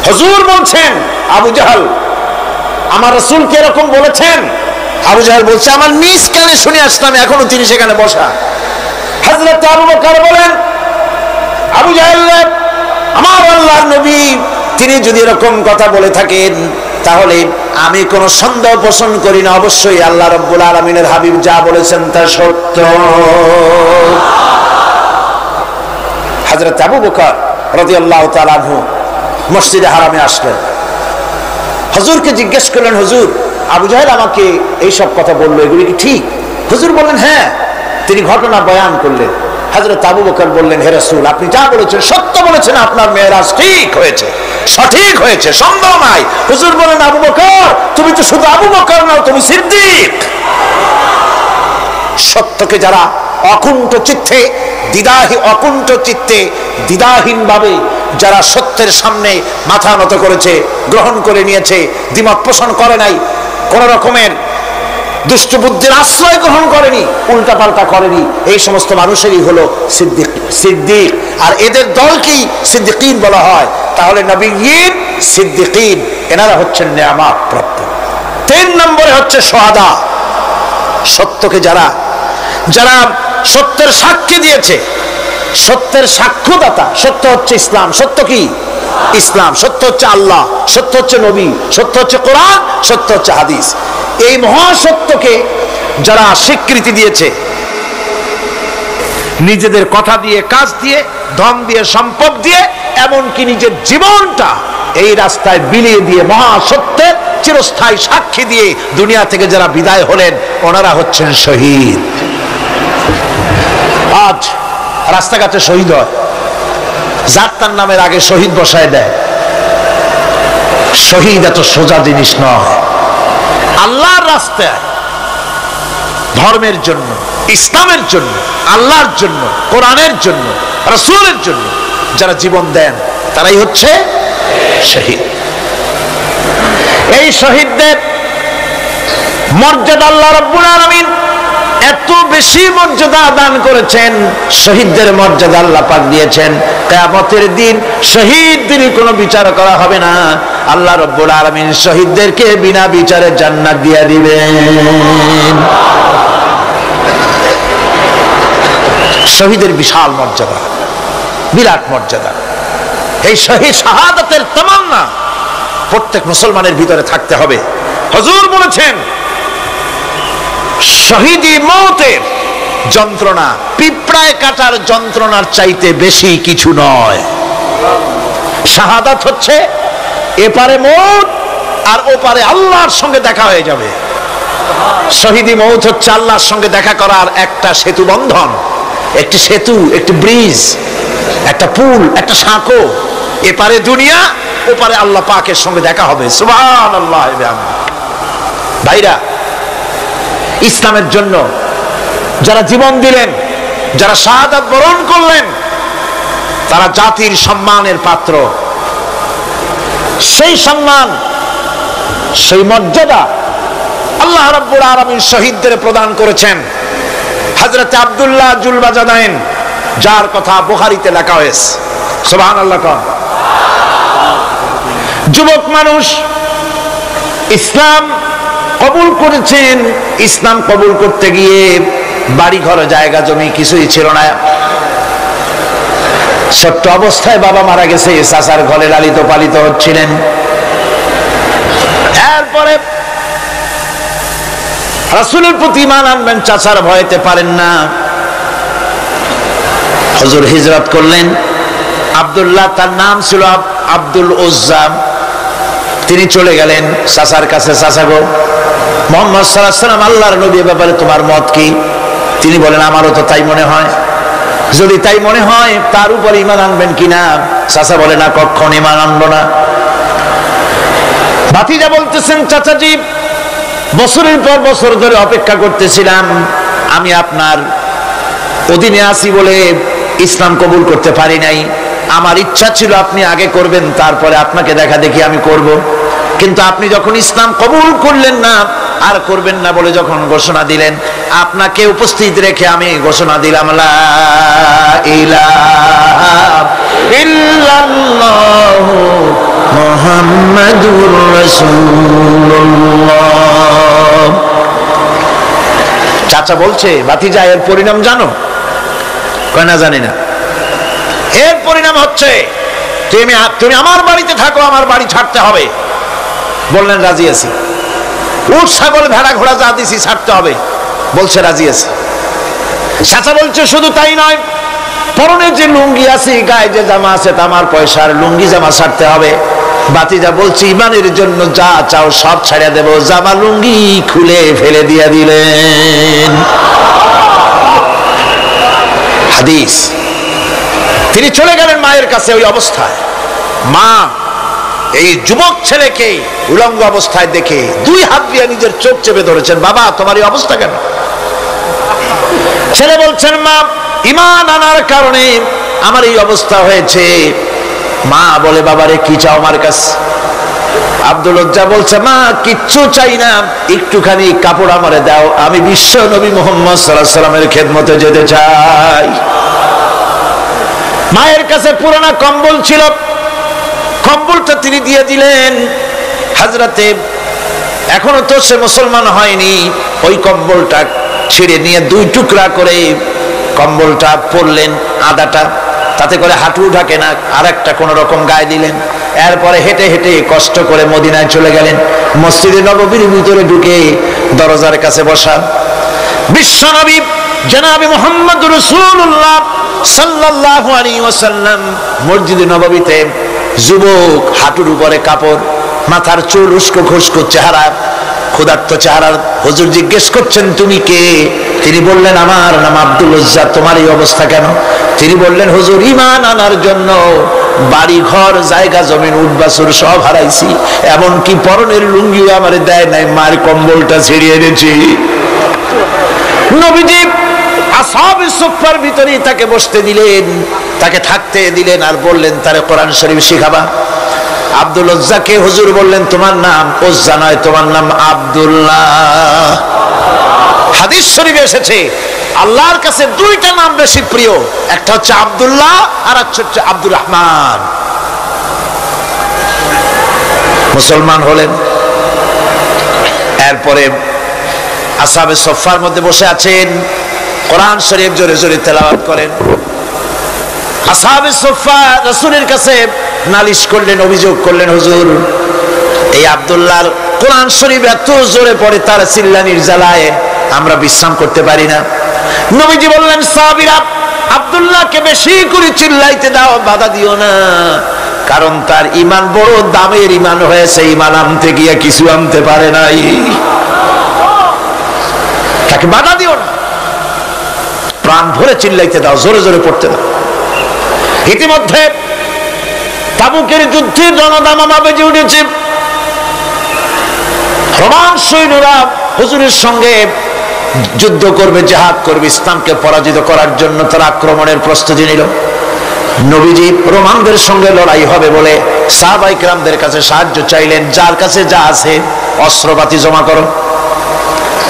হুজুর বলছেন, আবু জাহেল, আমার রাসূল কি এরকম বলেছেন? আবু জাহেল বলছে, আমার নিজ কানে শুনে আসলাম, এখনো তিনি সেখানে বসা। হযরত আবু বকর বলেন, আবু জাহেল, আমার আল্লাহর নবী তিনি যদি এরকম কথা বলে থাকেন, তাহলে আমি কোনো সন্দেহ পোষণ করি না, অবশ্যই আল্লাহ রাব্বুল আলামিনের হাবিব যা বলেছেন তা সত্য। হযরত আবু বকর রাদিয়াল্লাহু তাআলা আনহু মসজিদে হারামে আসলেন, হুজুরকে জিজ্ঞেস করলেন, হুজুর, আবু জাহেল আমাকে এইসব কথা বললো, এগুলি কি ঠিক? হুজুর বললেন, হ্যাঁ। তিনি ঘটনা বয়ান করলেন। হযরত আবু বকর বললেন, হে রাসূল, আপনি যা বলেছেন সত্য বলেছেন, আপনার মেরাজ ঠিক হয়েছে, সঠিক হয়েছে, সন্দেহ নাই। হুজুর বলেন, আবু বকর, তুমি তো শুধু আবু বকর নও, তুমি সিদ্দিক। সত্যকে যারা অকুণ্ঠ চিত্তে দ্বিধাহীন ভাবে যারা সত্যের সামনে মাথা নত করেছে, গ্রহণ করে নিয়েছে, দ্বিমত পোষণ করে নাই, কোন রকমের দুষ্ট বুদ্ধির আশ্রয় গ্রহণ করেনি, উল্টাপাল্টা করেনি, এই সমস্ত মানুষেরই হলো সিদ্দিক। আর এদের দলকেই সিদ্দিকিন বলা হয়। তাহলে নবিয়্যিন, সিদ্দিকিন, এনারা হচ্ছেন নেয়ামত প্রাপ্ত। 3 নম্বরে হচ্ছে শুহাদা, সত্যকে যারা সত্যের সাক্ষী দিয়েছে, সত্যের সাক্ষ্যদাতা। সত্য হচ্ছে ইসলাম। সত্য কি? ইসলাম। সত্য হচ্ছে আল্লাহ, সত্য হচ্ছে নবী, সত্য হচ্ছে কোরআন, সত্য হচ্ছে হাদিস। এই মহাসত্যকে যারা স্বীকৃতি দিয়েছে, নিজেদের কথা দিয়ে, কাজ দিয়ে, ধন দিয়ে, সম্পদ দিয়ে, এমনকি নিজের জীবনটা এই রাস্তায় বিলিয়ে দিয়ে মহাসত্যের চিরস্থায়ী সাক্ষী দিয়ে দুনিয়া থেকে যারা বিদায় হলেন, ওনারা হচ্ছেন শহীদ। আজ রাস্তাঘাটে শহীদ হয়, যার তার নামের আগে শহীদ বসায় দেয়। শহীদ এত সোজা জিনিস নয়। আল্লাহর রাস্তায়, ধর্মের জন্য, ইসলামের জন্য, আল্লাহর জন্য, কোরআনের জন্য, রাসূলের জন্য যারা জীবন দেন, তারাই হচ্ছে শহীদ। এই শহীদদের মর্যাদা আল্লাহ রাব্বুল আলামিন এত বেশি মর্যাদা দান করেছেন। শহীদদের মর্যাদা আল্লাহ পাক দিয়েছেন, কিয়ামতের দিন শহীদদের কোনো বিচার করা হবে না। আল্লাহ রাব্বুল আলামিন শহীদদেরকে বিনা বিচারে জান্নাত দিয়ে দিবেন। শহীদের বিশাল মর্যাদা, বিরাট মর্যাদা। এই শহীদ শাহাদাতের তামান্না প্রত্যেক মুসলমানের ভিতরে থাকতে হবে। হুজুর বলেছেন, শহীদি মওতের যন্ত্রণা পিঁপড়ায় কাটার যন্ত্রণার চাইতে বেশি কিছু নয়। শাহাদাত হচ্ছে এপারে মওত আর ওপারে আল্লাহর সঙ্গে দেখা হয়ে যাবে। শহীদি মওত হচ্ছে আল্লাহর সঙ্গে দেখা করার একটা সেতু বন্ধন, একটি সেতু, একটি ব্রিজ, একটা পুল, একটা সাঁকো। এপারে দুনিয়া, ওপারে আল্লাহ পাকের সঙ্গে দেখা হবে। সুবহানাল্লাহ। ভাইরা, ইসলামের জন্য যারা জীবন দিলেন, যারা শাহাদাত বরণ করলেন, তারা জাতির সম্মানের পাত্র। সেই সম্মান, সেই মর্যাদা আল্লাহ রাব্বুল আলামিন শহীদদের প্রদান করেছেন। হযরত আব্দুল্লাহ জুলবাজাদাইন, যার কথা বুখারীতে লেখা হয়েছে, সুবহানাল্লাহ। যুবক মানুষ ইসলাম কবুল করেছেন। ইসলাম কবুল করতে গিয়ে বাড়ি ঘর, জায়গা জমি কিছুই ছিল না। ছোট্ট অবস্থায় বাবা মারা গেছে, চাচার ঘরে লালিত পালিত হচ্ছিলেন। এরপরে রাসূলের প্রতি ঈমান আনবেন, চাচার ভয়তে পারেন না। হুজুর হিজরত করলেন। আব্দুল্লাহ তার নাম ছিল, আব্দুল উজ্জা। তিনি চলে গেলেন চাচার কাছে। চাচা গো, মুহাম্মদ সাল্লাল্লাহু আলাইহি ওয়াসাল্লাম আল্লাহর নবী, ব্যাপারে তোমার মত কি? তিনি বলেন, আমারও তো তাই মনে হয়। যদি তাই মনে হয় তার উপর ঈমান আনবেন কিনা? চাচা বলে, না, কখনো ঈমান আনবো না। ভাতিজা বলতেছেন, চাচাজি, বছরের পর বছর ধরে অপেক্ষা করতেছিলাম, আমি আপনার অধীনে আছি বলে ইসলাম কবুল করতে পারি নাই। আমার ইচ্ছা ছিল আপনি আগে করবেন, তারপরে আপনাকে দেখা দেখি আমি করব। কিন্তু আপনি যখন ইসলাম কবুল করলেন না, আর করবেন না বলে যখন ঘোষণা দিলেন, আপনাকে উপস্থিত রেখে আমি ঘোষণা দিলাম, লা ইলাহা ইল্লাল্লাহ মুহাম্মাদুর রাসূলুল্লাহ। চাচা বলছে, ভাতিজা, এর পরিণাম জানো? কয় না, জানি না। এর পরিণাম হচ্ছে তুমি আমার বাড়িতে থাকো, আমার বাড়ি ছাড়তে হবে। বললেন, রাজি আছি। উট ছাগল ভেড়া ঘোড়া যা দিছি ছাড়তে হবে। বলছে, রাজি আছি। চাচা বলছে, শুধু তাই নয়, পরনে যে লুঙ্গি আছে, গায়ে যে জামা আছে, আমার পয়সার লুঙ্গি জামা ছাড়তে হবে। ভাতিজা বলছে, ঈমানের জন্য যা চাও সব ছাড়িয়ে দেব। জামা লুঙ্গি খুলে ফেলে দিয়ে দিলেন। হাদিস। তিনি চলে গেলেন মায়ের কাছে ওই অবস্থায়। মা এই যুবক ছেলেকে উলঙ্গ অবস্থায় দেখে দুই হাত দিয়ে নিজের চোখ চেপে ধরেছেন। বাবা, তোমার এই অবস্থা কেন? ছেলে বলছেন, মা, ঈমান আনার কারণে আমার এই অবস্থা হয়েছে। মা বলে, বাবারে, কি চাও আমার কাছে? আব্দুল উজ্জা বলছে, মা, কিচ্ছু চাই না, একটুখানি কাপড় আমারে দাও, আমি বিশ্ব নবী মুহাম্মদ সাল্লাল্লাহু আলাইহি ওয়াসাল্লামের খেদমতে যেতে চাই। মায়ের কাছে পুরানা কম্বল ছিল, কম্বলটা তিনি দিয়ে দিলেন। হযরতে, এখনো তো সে মুসলমান হয়নি, ওই কম্বলটা ছিঁড়ে নিয়ে দুই টুকরা করে কম্বলটা পরলেন, আদাটা, তাতে করে হাঁটু ঢাকে না, আর একটা কোন রকম গায়ে দিলেন। এরপরে হেঁটে হেঁটে কষ্ট করে মদিনায় চলে গেলেন। মসজিদে নববীর ভিতরে ঢুকে দরজার কাছে বসা বিশ্বনবী জনাবে মুহাম্মদুর রাসূলুল্লাহ সাল্লাল্লাহু আলাইহি ওয়াসাল্লাম মসজিদে নববীতে, যুবক, হাঁটুর উপরে কাপড়, মাথার চুল উস্কো খুস্কো চেহারা, ক্ষুধার্ত চেহারার। হুজুর জিজ্ঞেস করছেন, তুমি কে? তিনি বললেন, আমার নাম আব্দুল উজ্জা। তোমার এই অবস্থা কেন? তিনি বললেন, হুজুর, ঈমান আনার জন্য বাড়ি ঘর জায়গা জমিন উট বাছুর সব হারাইছি, এমনকি পরনের লুঙ্গিও আমারে দেয় নাই, মায়ের কম্বলটা ছিঁড়িয়ে এনেছি। নবীজি আসহাবে সুফফার ভিতরে তাকে বসতে দিলেন, তাকে থাকতে দিলেন, আর বললেন, তারে কোরআন শরীফ শিখাবা। আব্দুল উজ্জাকে হুজুর বললেন, তোমার নাম উজ্জা নয়, তোমার নাম আব্দুল্লাহ। হাদিস শরীফে এসেছে, আল্লাহর কাছে দুইটা নাম বেশি প্রিয়, একটা হচ্ছে আব্দুল্লাহ আর একটা হচ্ছে আব্দুর রহমান। মুসলমান হলেন। এরপরে আসহাবে সুফফার মধ্যে বসে আছেন, কোরআন শরীফ জোরে জোরে তেলাওয়াত করেন। আসহাবে সুফফা রাসূলের কাছে নালিশ করলেন, অভিযোগ করলেন, হুজুর, এই আব্দুল্লাহর কোরআন শরীফ এত জোরে পড়ে, তার চিল্লানির জ্বালায় আমরা বিশ্রাম করতে পারি না। নবীজি বললেন, সাহাবীরা, আব্দুল্লাহকে বেশি করে চিল্লাইতে দাও, বাধা দিও না, কারণ তার ঈমান বড় দামের ঈমান হয়েছে, ঈমান আনতে গিয়ে কিছু আনতে পারে নাই, তাকে বাধা দিও না, প্রাণ ভরে চিল্লাইতে দাও, জোরে জোরে পড়তে দাও। ইতিমধ্যে তাবুকের যুদ্ধে জনদামামা বেজে উঠেছে। রোমান সৈন্যরা হুজুরের সঙ্গে যুদ্ধ করবে, জিহাদ করবে, ইসলামকে পরাজিত করার জন্য তারা আক্রমণের প্রস্তুতি নিল। নবীজি রোমানদের সঙ্গে লড়াই হবে বলে সাহাবায়ে কেরামদের কাছে সাহায্য চাইলেন, যার কাছে যা আছে অস্ত্রপাতি জমা করো,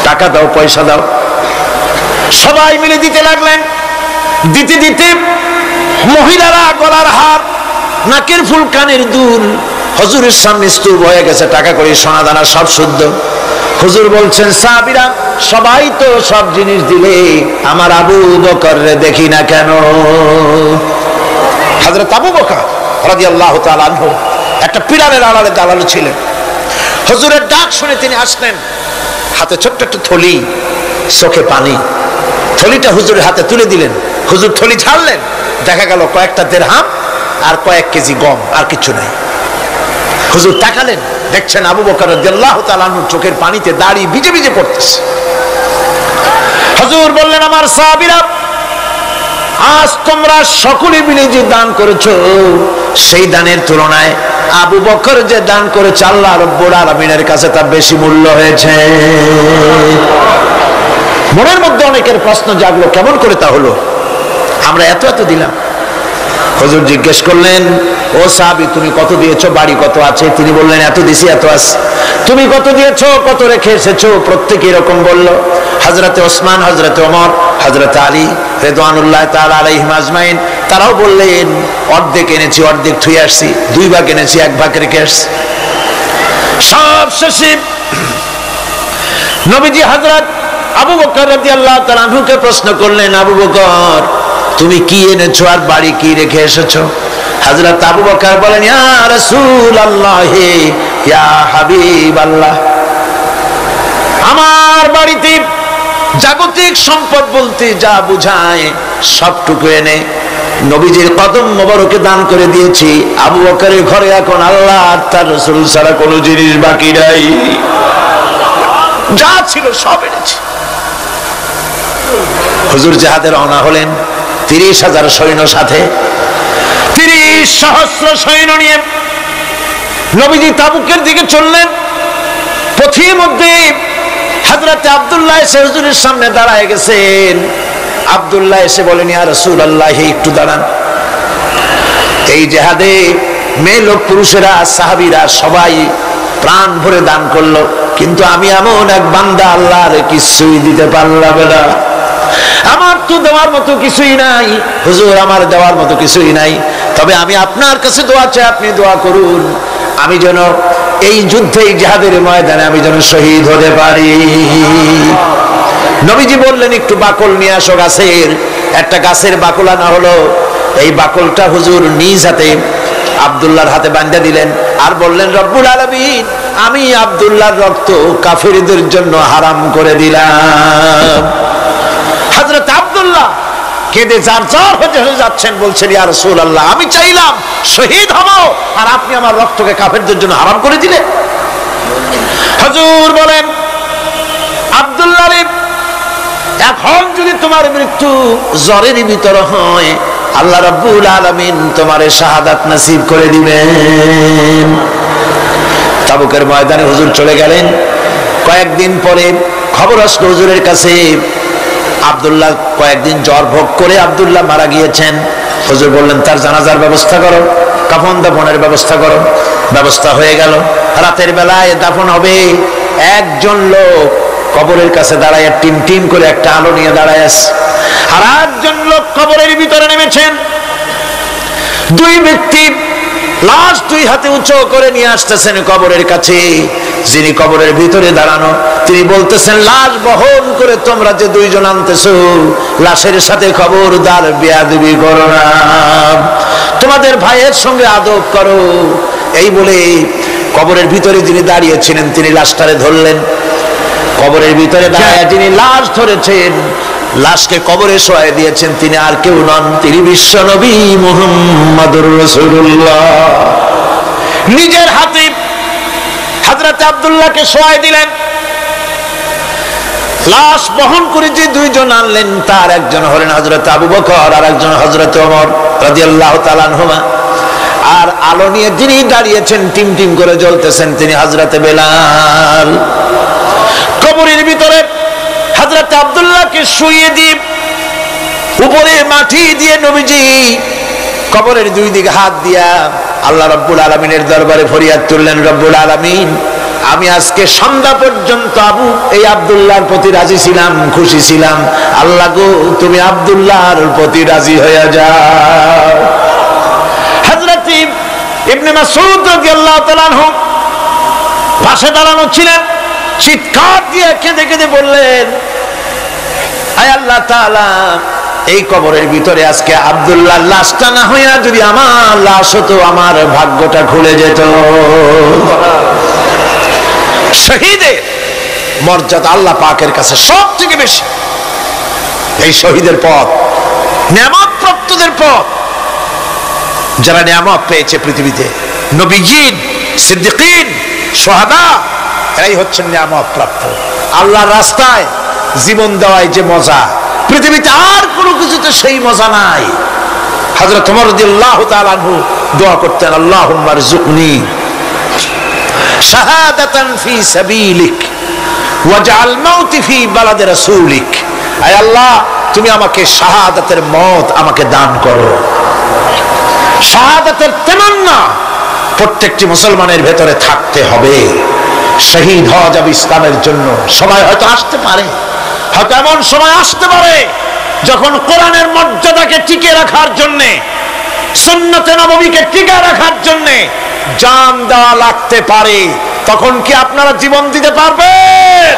টাকা দাও, পয়সা দাও। সবাই মিলে দিতে লাগলেন। দিতে দিতে মহিলারা গলার হার, নাকের ফুল, কানের দুল হুজুরের সামনে স্তূপ হয়ে গেছে, টাকা করে সোনা দানা সব শুদ্ধ। হুজুর বলছেন, সাহাবীরা, সবাই তো সব জিনিস দিলে, আমার আবু বকর রে দেখি না কেন? হযরত আবু বকর রাদিয়াল্লাহু তাআলা আনহু একটা পিরানের আড়ালে দাঁড়ানো ছিলেন। হুজুরের ডাক শুনে তিনি আসলেন, হাতে ছোট্ট একটা থলি, চোখে পানি। থলিটা হুজুরের হাতে তুলে দিলেন। হুজুর থলি ছাড়লেন, দেখা গেল কয়েকটা দিরহাম আর কয়েক কেজি গম, আর কিছু নাই। হুজুর তাকালেন, দেখছেন আবু বকর রাদিয়াল্লাহু তাআলা আনহু চোখের পানিতে দাড়ি ভিজে ভিজে পড়তেছে। হুজুর বললেন, আমার সাহাবীরা, আজ তোমরা সকলে মিলে যে দান করেছো, সেই দানের তুলনায় আবু বকর যে দান করেছে আল্লাহ রাব্বুল আলামিনের কাছে তা বেশি মূল্য হয়েছে। মনের মধ্যে অনেকের প্রশ্ন জাগলো, কেমন করে তা হলো? আমরা এত এত দিলাম। হুজুর জিজ্ঞেস করলেন, ও সাহাবী, তুমি কত দিয়েছো? বাড়ি কত আছে? তিনি বললেন, এত দিছি, এত আছে। তুমি কত দিয়েছো? কত রেখে এসেছো? প্রত্যেকে এরকম বলল। হযরতে ওসমান, হযরতে ওমর, হযরতে আলী রিদওয়ানুল্লাহ তাআলা আলাইহিম আজমাইন, তারাও বললেন, অর্ধেক এনেছি, অর্ধেক থুই আসছি, 2 ভাগ এনেছি, 1 ভাগ রেখে আসছি। সব শেষে নবীজি হযরত আবু বকর রাদিয়াল্লাহু তাআলা আনহুকে প্রশ্ন করলেন, আবু বকর, তুমি কি এনেছো আর বাড়ি কি রেখে এসেছো? হযরত আবু বকর বলেন, ইয়া রাসূলুল্লাহ, ইয়া হাবিবাল্লাহ, আমার বাড়িতে জাগতিক সম্পদ বলতে যা বুঝায় সবটুকু এনে নবীজির কদম মোবারকে দান করে দিয়েছি। আবু বকরের ঘরে এখন আল্লাহ আর তার রাসূল ছাড়া কোনো জিনিস বাকি নাই, যা ছিল সব এনেছি। হুজুর জিহাদে রওনা হলেন 30,000 সৈন্য সাথে, 30 সহস্র সৈন্য নিয়ে নবীজি তাবুকের দিকে চললেন। পথের মধ্যে হযরত আব্দুল্লাহ এসে হুজুরের সামনে দাঁড়ায় গেছেন। আব্দুল্লাহ এসে বলেন, ইয়া রাসূলুল্লাহ, একটু দাঁড়ান। এই জিহাদে মেয়ে লোক, পুরুষেরা, সাহাবীরা সবাই প্রাণ ভরে দান করলো, কিন্তু আমি এমন এক বান্দা, আল্লাহর কিছুই দিতে পারলাম না। আমার তো দেওয়ার মতো কিছুই নাই হুজুর, আমার দেওয়ার মতো কিছুই নাই। তবে আমি আপনার কাছে দোয়া চাই, আপনি দোয়া করুন, আমি যেন এই যুদ্ধে, এই জিহাদের ময়দানে আমি যেন শহীদ হতে পারি। নবীজি বললেন, একটু বাকল নিয়ে আসো গাছের। একটা গাছের বাকল আনা হলো। এই বাকলটা হুজুর নিজ হাতে আব্দুল্লাহর হাতে বাঁধা দিলেন আর বললেন, রব্বুল আলামিন, আমি আব্দুল্লাহর রক্ত কাফিরদের জন্য হারাম করে দিলাম। হযরত আব্দুল্লাহ কেঁদে জারজার হয়ে যাচ্ছেন, বলছেন, ইয়া রাসূলুল্লাহ, আমি চাইলাম শহীদ হব, আর আপনি আমার রক্তকে কাফেরদের জন্য হারাম করে দিলেন। হুজুর বলেন, আব্দুল্লাহ, এখন যদি তোমার মৃত্যু জ্বরের ভিতর হয়, আল্লাহ রাব্বুল আলামিন তোমারে শাহাদাত নসিব করে দিবেন। তাবুকের ময়দানে হুজুর চলে গেলেন। কয়েকদিন পরে খবর আসলো হুজুরের কাছে, আব্দুল্লাহ কয়েকদিন জ্বর ভোগ করে আব্দুল্লাহ মারা গিয়েছেন। হুজুর বললেন, তার জানাজার ব্যবস্থা করো, কাফন দাফনের ব্যবস্থা করো। ব্যবস্থা হয়ে গেল। রাতের বেলায় দাফন হবে। একজন লোক কবরের কাছে দাঁড়ায় টিম টিম করে একটা আলো নিয়ে দাঁড়ায় আছে, আর একজন লোক কবরের ভিতরে নেমেছেন। 2 ব্যক্তি লাশ 2 হাতে উঁচু করে নিয়ে আসতেছেন কবরের কাছে। যিনি কবরের ভিতরে দাঁড়ানো, তিনি বলতেছেন, লাশ বহন করে তোমরা যে 2 জন আনতেছো, লাশের সাথে খবরদার বেয়াদবি করো না, তোমাদের ভাইয়ের সঙ্গে আদব করো। এই বলে কবরের ভিতরে যিনি দাঁড়িয়েছিলেন, তিনি লাশটারে ধরলেন। কবরের ভিতরে দাঁড়ায় যিনি লাশ ধরেছেন, লাশকে কবরে শোয়াই দিয়েছেন, তিনি আর কেউ নন, তিনি বিশ্ব নবী মুহাম্মদুর রাসূলুল্লাহ। নিজের হাতে হযরত আব্দুল্লাহকে শোয়াই দিলেন। লাশ বহন করে যে 2 জন আনলেন, তার একজন হলেন হযরত আবু বকর, আর একজন হযরত ওমর রাদিয়াল্লাহু তাআলা আনহুমা। আর আলো নিয়ে যিনি দাঁড়িয়েছেন, টিম টিম করে জ্বলতেছেন, তিনি হযরত বেলাল। কবরের ভিতরে হযরত আব্দুল্লাহকে শুইয়ে দিয়ে উপরে মাটি দিয়ে নবীজি কবরের 2 দিকে হাত দিয়া আল্লাহ রাব্বুল আলামিনের দরবারে ফরিয়াদ তুললেন, রব্বুল আলামিন, আমি আজকে সন্ধ্যা পর্যন্ত এই আব্দুল্লাহর প্রতি রাজি ছিলাম, খুশি ছিলাম। আল্লাহ গো, তুমি আব্দুল্লাহর প্রতি রাজি হয়ে যাও। হযরত ইবনে মাসউদ রাদিয়াল্লাহু তাআলা আনহু পাশে দাঁড়ানো ছিলেন। চিৎকার দিয়ে কেঁদে কেঁদে বললেন, আয় আল্লাহ তাআলা, এই কবরের ভিতরে আজকে আব্দুল্লাহ লাশটা না হইয়া যদি আমার লাশ হতো, আমার ভাগ্যটা খুলে যেত। শহীদের মর্যাদা আল্লাহ পাকের কাছে সব থেকে বেশি। এই শহীদের পথ নিয়ামত প্রাপ্তদের পথ। যারা নিয়ামত পেয়েছে পৃথিবীতে, নবীজিন, সিদ্দিকিন, শুহাদা, এরাই হচ্ছেন নিয়ামত প্রাপ্ত। আল্লাহর রাস্তায় জীবন দেওয়ায় যে মজা, পৃথিবীতে আর কোনো কিছুতে সেই মজা নাই। হযরত ওমর রাদিয়াল্লাহু তাআলা আনহু দোয়া করতেন, আল্লাহুম্মা রযুকনি শাহাদাতান ফি সাবিলিক ওয়াজআল মাউতি ফি বালাদি রাসূলিক। আয় আল্লাহ, তুমি আমাকে শাহাদাতের মওত আমাকে দান করো। শাহাদাতের তামান্না প্রত্যেকটি মুসলমানের ভেতরে থাকতে হবে। শহীদ হওয়া যাবে ইসলামের জন্য। সময় হয়তো আসতে পারে, হয়তো এমন সময় আসতে পারে যখন কোরআনের মর্যাদাকে টিকে রাখার জন্যে, সুন্নতে নববীকে টিকে রাখার জন্যে জান দেওয়া লাগতে পারে। তখন কি আপনারা জীবন দিতে পারবেন?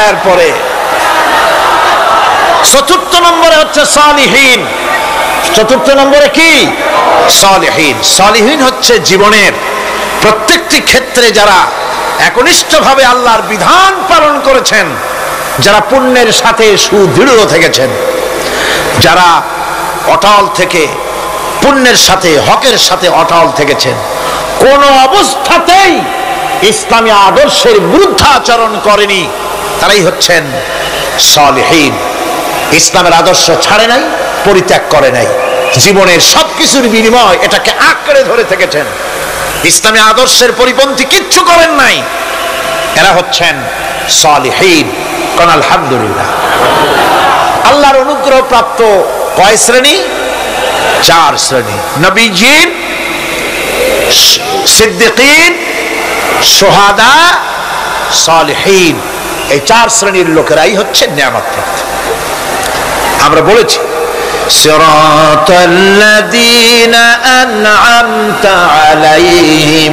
এরপরে চতুর্থ নম্বরে হচ্ছে সালিহিন। চতুর্থ নম্বরে কি? সালিহিন। সালিহিন হচ্ছে জীবনের প্রত্যেকটি ক্ষেত্রে যারা একনিষ্ঠভাবে আল্লাহর বিধান পালন করেছেন, যারা পুণ্যের সাথে সুদৃঢ় থেকেছেন, যারা অটল থেকে পুণ্যের সাথে হকের সাথে অটল থেকেছেন, কোন অবস্থাতেই ইসলামী আদর্শের বিরুদ্ধাচরণ করেনি, তারাই হচ্ছেন সালিহিন। ইসলামের আদর্শ ছাড়ে নাই, পরিত্যাগ করে নাই, জীবনের সবকিছুর বিনিময় এটাকে আঁকড়ে ধরে থেকেছেন, ইসলামী আদর্শের পরিপন্থী কিচ্ছু করেন নাই। এরা হচ্ছেন সালিহিন। কোন আলহামদুলিল্লাহ। আল্লাহর অনুগ্রহ প্রাপ্ত কয় শ্রেণী? 4 শ্রেণী। নবীজিন, সিদ্দিকিন, শুহাদা, সালিহিন, এই 4 শ্রেণীর লোকেরাই হচ্ছে নিয়ামত প্রাপ্ত। আমরা বলেছি সিরাতাল্লাযীনা আন'আমতা আলাইহিম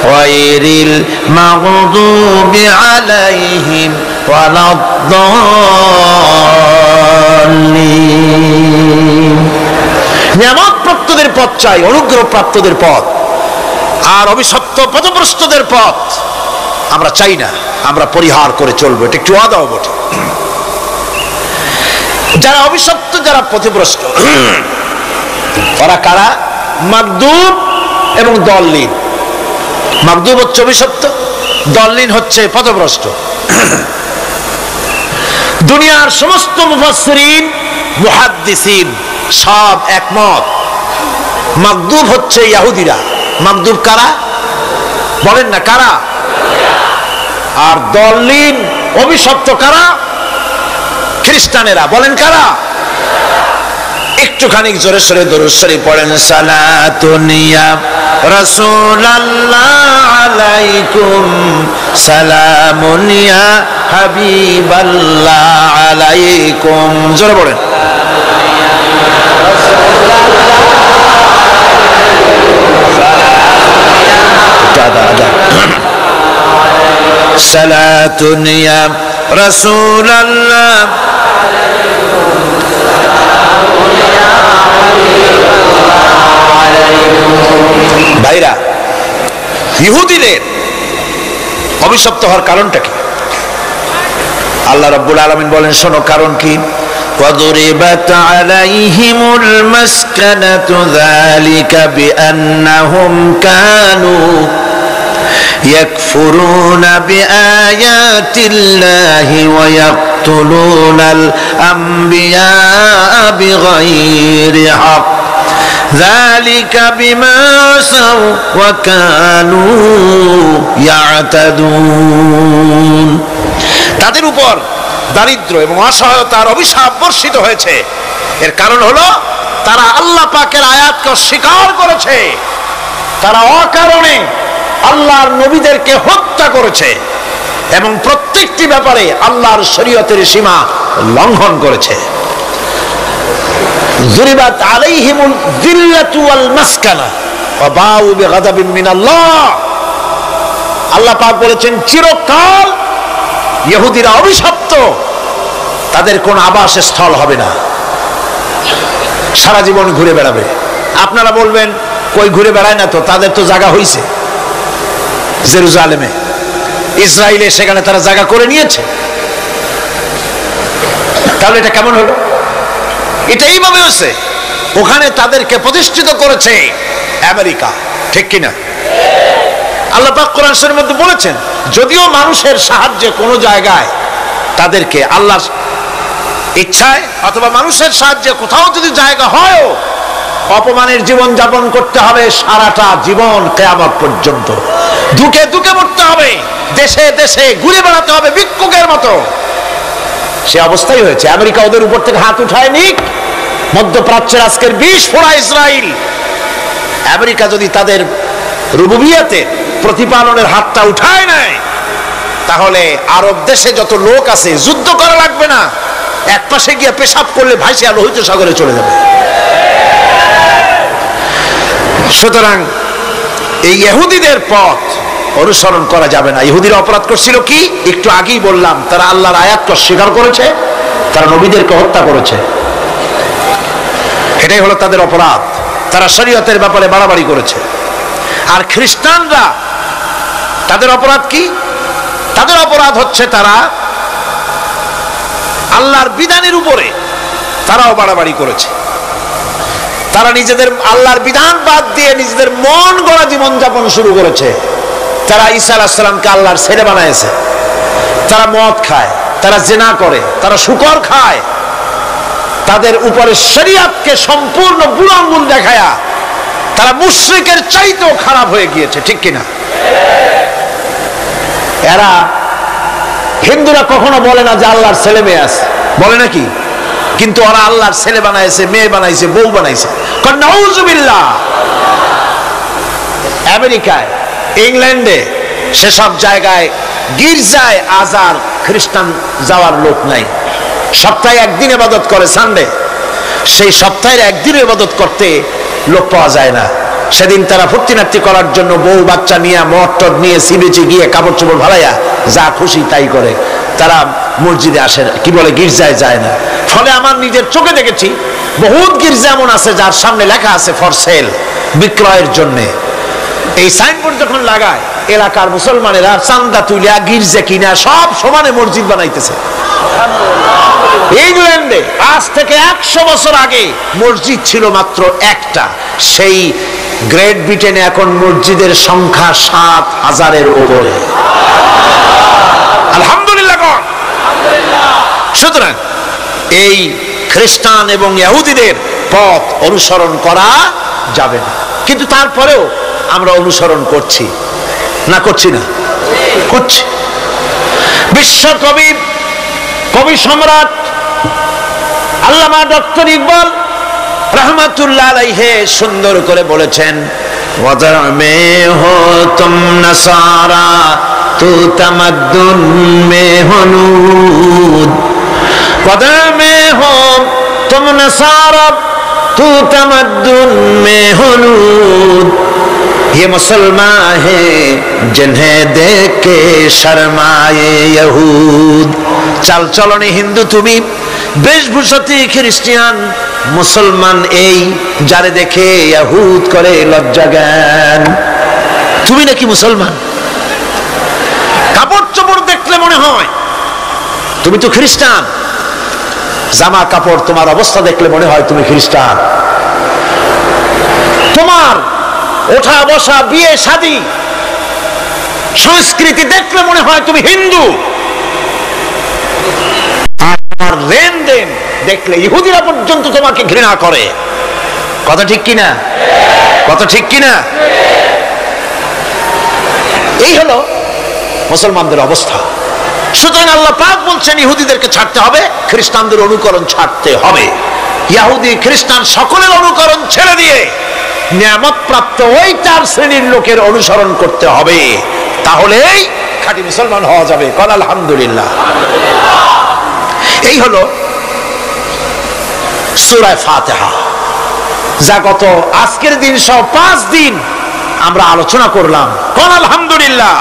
গায়রিল মাগদুবি আলাইহিম ওয়ালাদ-দাল্লিন। নিয়ামত প্রাপ্তদের পথ চাই, অনুগ্রহ প্রাপ্তদের পথ। আর অভিশপ্ত পথভ্রষ্টদের পথ আমরা চাই না, আমরা পরিহার করে চলবো। এটা একটু ওয়াদাও বটে। যারা অভিশপ্ত, যারা পথভ্রষ্ট, ওরা কারা? মাগদুব এবং দল্লিন। মাগদুব হচ্ছে অভিশপ্ত, দল্লিন হচ্ছে পথভ্রষ্ট। দুনিয়ার সমস্ত মুফাসসিরিন, মুহাদ্দিসিন সব একমত, মাগদুব হচ্ছে ইহুদিরা। মাগদুব কারা? বলেন না কারা? আর দল্লিন, অভিশপ্ত কারা? খ্রিস্টানেরা। বলেন কারা? একটুখানি জোরে সোরে দরুদ শরীফ পড়েন। সালাতুন ইয়া রাসূলুল্লাহ আলাইকুম, সালামুন ইয়া হাবিবাল্লাহ আলাইকুম। জোরে পড়েন। সালাতুন ইয়া রাসূলুল্লাহ। ভাইরা, ইহুদিদের অভিশপ্ত হওয়ার কারণটা কি? আল্লাহ রাব্বুল আলামিন বলেন, শোনো কারণ কি। وَضُرِبَتْ عَلَيْهِمُ الْمَسْكَنَةُ ذَلِكَ بِأَنَّهُمْ كَانُوا يَكْفُرُونَ بِآيَاتِ اللَّهِ وَيَقْتُلُونَ الْأَنْبِيَاءَ بِغَيْرِ حَقٍّ ذَلِكَ بِمَا عَصَوْا وَكَانُوا يَعْتَدُونَ। তাদের উপর দারিদ্র এবং অসহায়তার অভিশাপ বর্ষিত হয়েছে। এর কারণ হলো তারা আল্লাহ পাকের আয়াতকে অস্বীকার করেছে, তারা অকারণে আল্লাহর নবীদেরকে হত্যা করেছে এবং প্রত্যেকটি ব্যাপারে আল্লাহর শরীয়তের সীমা লঙ্ঘন করেছে। যুরিবাত আলাইহিমুল যিল্লাতু ওয়াল মাসকানা ওয়া বাউ বিগাদাবিন মিনাল্লাহ। আল্লাহ পাক বলেছেন চিরকাল ইহুদিরা অভিশপ্ত, তাদের কোন আবাসস্থল হবে না, সারা জীবন ঘুরে বেড়াবে। আপনারা বলবেন কই ঘুরে বেড়ায় না, তো তাদের তো জায়গা হইছে জেরুজালেমে, ইসরায়েলে, সেখানে তারা জায়গা করে নিয়েছে। তাহলে এটা কেমন হলো? এটা এইভাবে হয়েছে, ওখানে তাদেরকে প্রতিষ্ঠিত করেছে আমেরিকা, ঠিক কিনা? আল্লাহ পাক কোরআন শরীফের মধ্যে বলেছেন, যদিও মানুষের সাহায্যে কোনো জায়গায় তাদেরকে আল্লাহর ইচ্ছায় অথবা মানুষের সাহায্যে কোথাও যদি জায়গা হয়, অপমানের জীবন যাপন করতে হবে সারাটা জীবন কিয়ামত পর্যন্ত, দুকে দুকে মরতে হবে, দেশে দেশে ঘুরে বেড়াতে হবে ভিক্ষুকের মতো। সে অবস্থাই হয়েছে। আমেরিকা ওদের উপর থেকে হাত উঠায় নিক, মধ্যপ্রাচ্যের আজকের 20 ফোড়া ইসরায়েল, আমেরিকা যদি তাদের রুবুবিয়াতে প্রতিপালনের হাতটা উঠায় নেয়, তাহলে আরব দেশে যত লোক আছে যুদ্ধ করা লাগবে না, এক পাশে গিয়ে পেশাব করলে ভাইসে লোহিত সাগরে চলে যাবে। সুতরাং এই ইহুদিদের পথ অনুসরণ করা যাবে না। ইহুদিরা অপরাধ করছিল কি? একটু আগেই বললাম, তারা আল্লাহর আয়াতকে অস্বীকার করেছে, তারা নবীদেরকে হত্যা করেছে, এটাই হলো তাদের অপরাধ। তারা শরীয়তের ব্যাপারে বাড়াবাড়ি করেছে। আর খ্রিস্টানরা, তাদের অপরাধ কি? তাদের অপরাধ হচ্ছে তারা আল্লাহর বিধানের উপরে তারাও বাড়াবাড়ি করেছে। তারা নিজেদের আল্লাহর বিধান বাদ দিয়ে নিজেদের মন গড়া জীবন যাপন শুরু করেছে। তারা ঈসা আলাইহিস সালামকে আল্লাহর ছেলে বানাইছে। তারা মদ খায়, তারা জিনা করে, তারা শুকর খায়। তাদের উপরে শরীয়তকে সম্পূর্ণ বুড়ো আঙ্গুল দেখায়া তারা মুশরিকের চাইতেও খারাপ হয়ে গিয়েছে, ঠিক কিনা? এরা, হিন্দুরা কখনো বলে না যে আল্লাহর ছেলে মেয়ে আছে, বলে নাকি? কিন্তু ওরা আল্লাহর ছেলে বানাইছে, মেয়ে বানাইছে, বউ বানাইছে। নাউযুবিল্লাহ। আমেরিকায়, ইংল্যান্ডে, সেসব জায়গায় গির্জায় আজ আর খ্রিস্টান যাওয়ার লোক নাই। সপ্তাহে একদিন ইবাদত করে, সানডে। সেই সপ্তাহের একদিন ইবাদত করতে লোক পাওয়া যায় না। সেদিন তারা ফুর্তিনার্তি করার জন্য বউ বাচ্চা নিয়ে, মদ টদ নিয়ে, সিবিচে গিয়ে কাপড় চোপড় ভালাইয়া যা খুশি তাই করে। তারা মসজিদে আসে না, কি বলে, গির্জায় যায় না। ফলে আমার নিজের চোখে দেখেছি বহুত গির্জা এমন আছে যার সামনে লেখা আছে ফর সেল, বিক্রয়ের জন্য। এই সাইনবোর্ড যখন লাগায়, এলাকার মুসলমানেরা চান্দা তুলিয়া গির্জা কিনা সব সমানে মসজিদ বানাইতেছে। ইংল্যান্ডে আজ থেকে 100 বছর আগে মসজিদ ছিল মাত্র একটা। সেই গ্রেট ব্রিটেনে এখন মসজিদের সংখ্যা 7000-এর উপরে। আলহামদুলিল্লাহ। সুতরাং এই খ্রিস্টান এবং ইহুদিদের পথ অনুসরণ করা যাবে না। কিন্তু তারপরেও আমরা অনুসরণ করছি না, করছি না? করছি। বিশ্বকবি, কবি সম্রাট আল্লামা ডক্টর ইকবাল রহমাতুল্লাহ আলাইহি সুন্দর করে বলেছেন, ওয়াদার মে হো তুম নাসারা তু তামাদ্দুন মে হনুদ, ওয়াদার মে হো তুম নাসারা তু তামাদ্দুন মে হনুদ, ये मुसलमान है जिन्हें देख के शर्माए यहूद। চাল চলনে হিন্দু তুমি, বেশভূষাতে খ্রিস্টান, মুসলমান এই যারে দেখে ইহুদ করে লজ্জা জ্ঞান। তুমি নাকি মুসলমান? কাপড় চোপড় দেখলে মনে হয় তুমি তো খ্রিস্টান। জামা কাপড়, তোমার অবস্থা দেখলে মনে হয় তুমি খ্রিস্টান। তোমার ওঠা বসা, বিয়ে শাদী, সংস্কৃতি দেখলে মনে হয় তুমি হিন্দু। আর লেনদেন দেখলে ইহুদিরা পর্যন্ত তোমাকে ঘৃণা করে। কথা ঠিক কিনা? কথা ঠিক কিনা? এই হলো মুসলমানদের অবস্থা। সুতরাং আল্লাহ পাক বলছেন ইহুদিদেরকে ছাড়তে হবে, খ্রিস্টানদের অনুকরণ ছাড়তে হবে। ইহুদি খ্রিস্টান সকলের অনুকরণ ছেড়ে দিয়ে নিয়ামত প্রাপ্ত ওই 4 শ্রেণীর লোকের অনুসরণ করতে হবে, তাহলেই খাঁটি মুসলমান হওয়া যাবে। কল আলহামদুলিল্লাহ। এই হলো সূরা ফাতিহা, যা গত আজকের দিন সহ 5 দিন আমরা আলোচনা করলাম। কোন আলহামদুলিল্লাহ।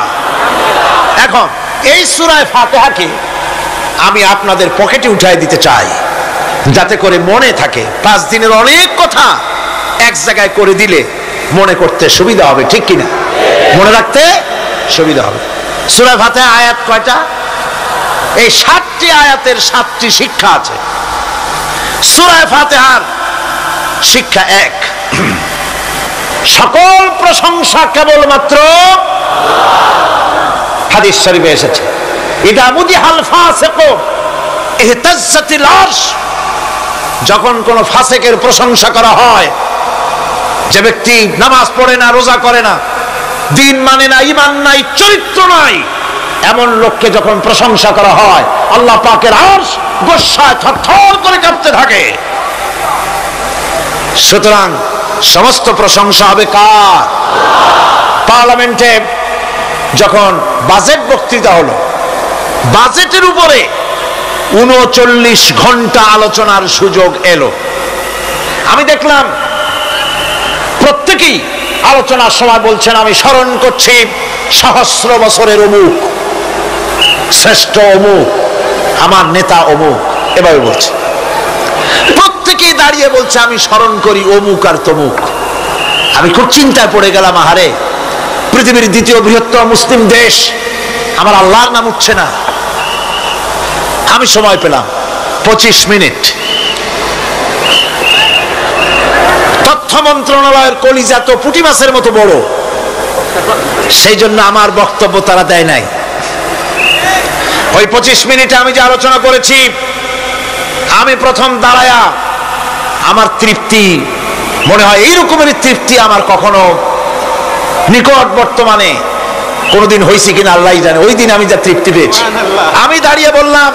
এখন এই সূরা ফাতিহাকে আমি আপনাদের পকেটে উঠাই দিতে চাই, যাতে করে মনে থাকে। 5 দিনের অনেক কথা এক জায়গায় করে দিলে মনে করতে সুবিধা হবে, ঠিক কিনা? মনে রাখতে সুবিধা হবে। সূরা ফাতিহা আয়াত কয়টা? এই 7টি আয়াতের 7টি শিক্ষা আছে। সূরা ফাতিহার শিক্ষা 1, সকল প্রশংসা কেবলমাত্র হাদিস শরীফে এসেছে, ইদা মুদিহাল ফাসিকু ইহতাজ্জাতিল আরশ, যখন কোন ফাসিকের প্রশংসা করা হয়, যে ব্যক্তি নামাজ পড়ে না, রোজা করে না, দিন মানে না, ঈমান নাই, চরিত্র নাই, এমন লোককে যখন প্রশংসা করা হয়, আল্লাহ পাকের আরশ গোসায় থরথর করে কাঁপতে থাকে। সুতরাং সমস্ত প্রশংসা হবে কার? পার্লামেন্টে যখন বাজেট বক্তৃতা হলো, বাজেটের উপরে 39 ঘন্টা আলোচনার সুযোগ এলো। আমি দেখলাম প্রত্যেকেই আলোচনার সময় বলছেন, আমি স্মরণ করছি সহস্র বছরের অমুক, শ্রেষ্ঠ অমুক, আমার নেতা অমুক, এভাবে বলছে। প্রত্যেকেই দাঁড়িয়ে বলছে, আমি স্মরণ করি অমুক আর তমুক। আমি খুব চিন্তায় পড়ে গেলাম, আহারে, পৃথিবীর দ্বিতীয় বৃহত্তম মুসলিম দেশ, আমার আল্লাহর নাম উঠছে না। আমি সময় পেলাম 25 মিনিট। তথ্য মন্ত্রণালয়ের কলিজা তো পুঁটি মাছের মতো বড়, সেই জন্য আমার বক্তব্য তারা দেয় নাই। ওই 25 মিনিটে আমি যে আলোচনা করেছি, আমি প্রথম দাঁড়ায়া আমার তৃপ্তি, মনে হয় এই রকমের তৃপ্তি আমার কখনো নিকট বর্তমানে কোনদিন হয়েছে কিনা আল্লাহই জানে। ওই দিন আমি যা তৃপ্তি পেয়েছি, আমি দাঁড়িয়ে বললাম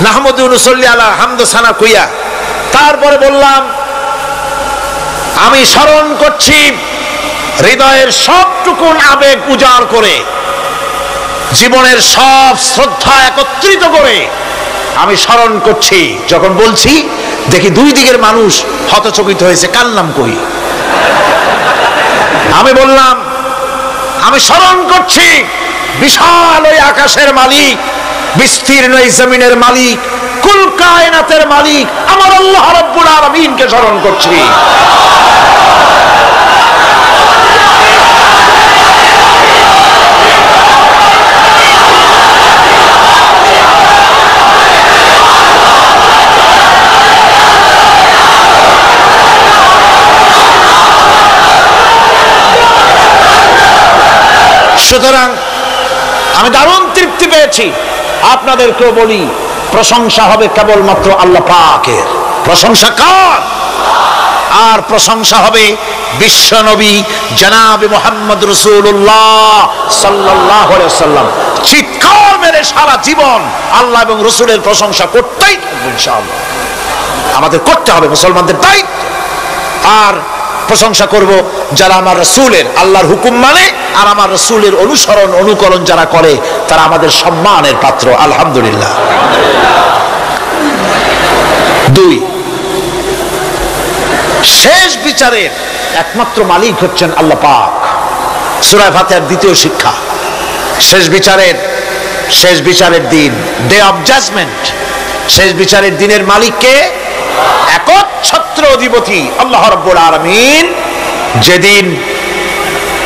নাহমাদু নুসাল্লি আলা হামদ সানা কুইয়া, তারপরে বললাম আমি স্মরণ করছি হৃদয়ের সবটুকুন আবেগ উজাড় করে, জীবনের সব শ্রদ্ধা একত্রিত করে আমি স্মরণ করছি। যখন বলছি দেখি 2 দিকের মানুষ হতচকিত হয়েছে, কার নাম কই? আমি বললাম আমি স্মরণ করছি বিশাল ওই আকাশের মালিক, বিস্তীর্ণ এই জমিনের মালিক, কুল কায়নাতের মালিক আমার আল্লাহ রাব্বুল আলামিনকে স্মরণ করছি। সুতরাং আমি দারুণ তৃপ্তি পেয়েছি। আপনাদেরকেও বলি, প্রশংসা হবে কেবলমাত্র আল্লাহ পাকের। প্রশংসা কার? আর প্রশংসা হবে বিশ্ব নবী জনাবে মুহাম্মদ রাসূলুল্লাহ সাল্লাল্লাহু আলাইহি ওয়াসাল্লাম। চিৎকার মেরে সারা জীবন আল্লাহ এবং রাসূলের প্রশংসা করতেই থাকবো ইনশাআল্লাহ। আমাদের করতে হবে, মুসলমানদের দায়িত্ব। আর প্রশংসা করব যারা আমার রাসূলের, আল্লাহর হুকুম মানে আর আমার রাসূলের অনুসরণ অনুকরণ যারা করে, তারা আমাদের সম্মানের পাত্র। আলহামদুলিল্লাহ। 2, শেষ বিচারের একমাত্র মালিক হচ্ছেন আল্লাহ পাক। সূরা ফাতিহার 2য় শিক্ষা, শেষ বিচারের দিন, ডে অফ জাজমেন্ট, শেষ বিচারের দিনের মালিককে? একচ্ছত্র অধিপতি আল্লাহ রাব্বুল আলামিন। যেদিন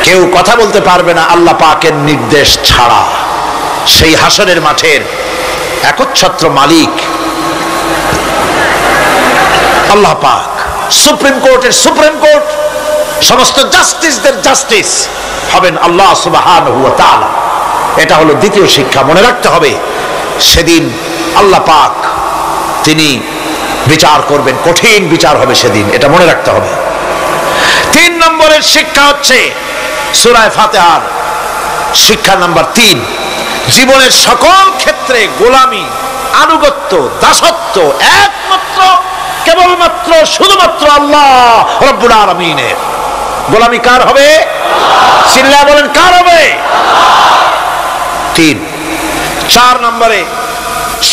কেউ কথা বলতে পারবে না আল্লাহ পাকের নির্দেশ ছাড়া, সেই হাসরের মাঠের একচ্ছত্র মালিক আল্লাহ পাক। সুপ্রিম কোর্টের সুপ্রিম কোর্ট, সমস্ত জাস্টিসদের জাস্টিস হবেন আল্লাহ সুবহানাহু ওয়া তাআলা। এটা হলো 2য় শিক্ষা, মনে রাখতে হবে। সেদিন আল্লাহ পাক তিনি বিচার করবেন, কঠিন বিচার হবে সেদিন, এটা মনে রাখতে হবে। 3 নম্বরের শিক্ষা হচ্ছে সূরা ফাতিহার শিক্ষা নাম্বার 3, জীবনের সকল ক্ষেত্রে গোলামি, আনুগত্য, দাসত্ব একমাত্র কেবলমাত্র শুধুমাত্র আল্লাহ রাব্বুল আলামিনের। গোলামি কার হবে? চিল্লায়া বলেন, কার হবে? 3। 4 নম্বরে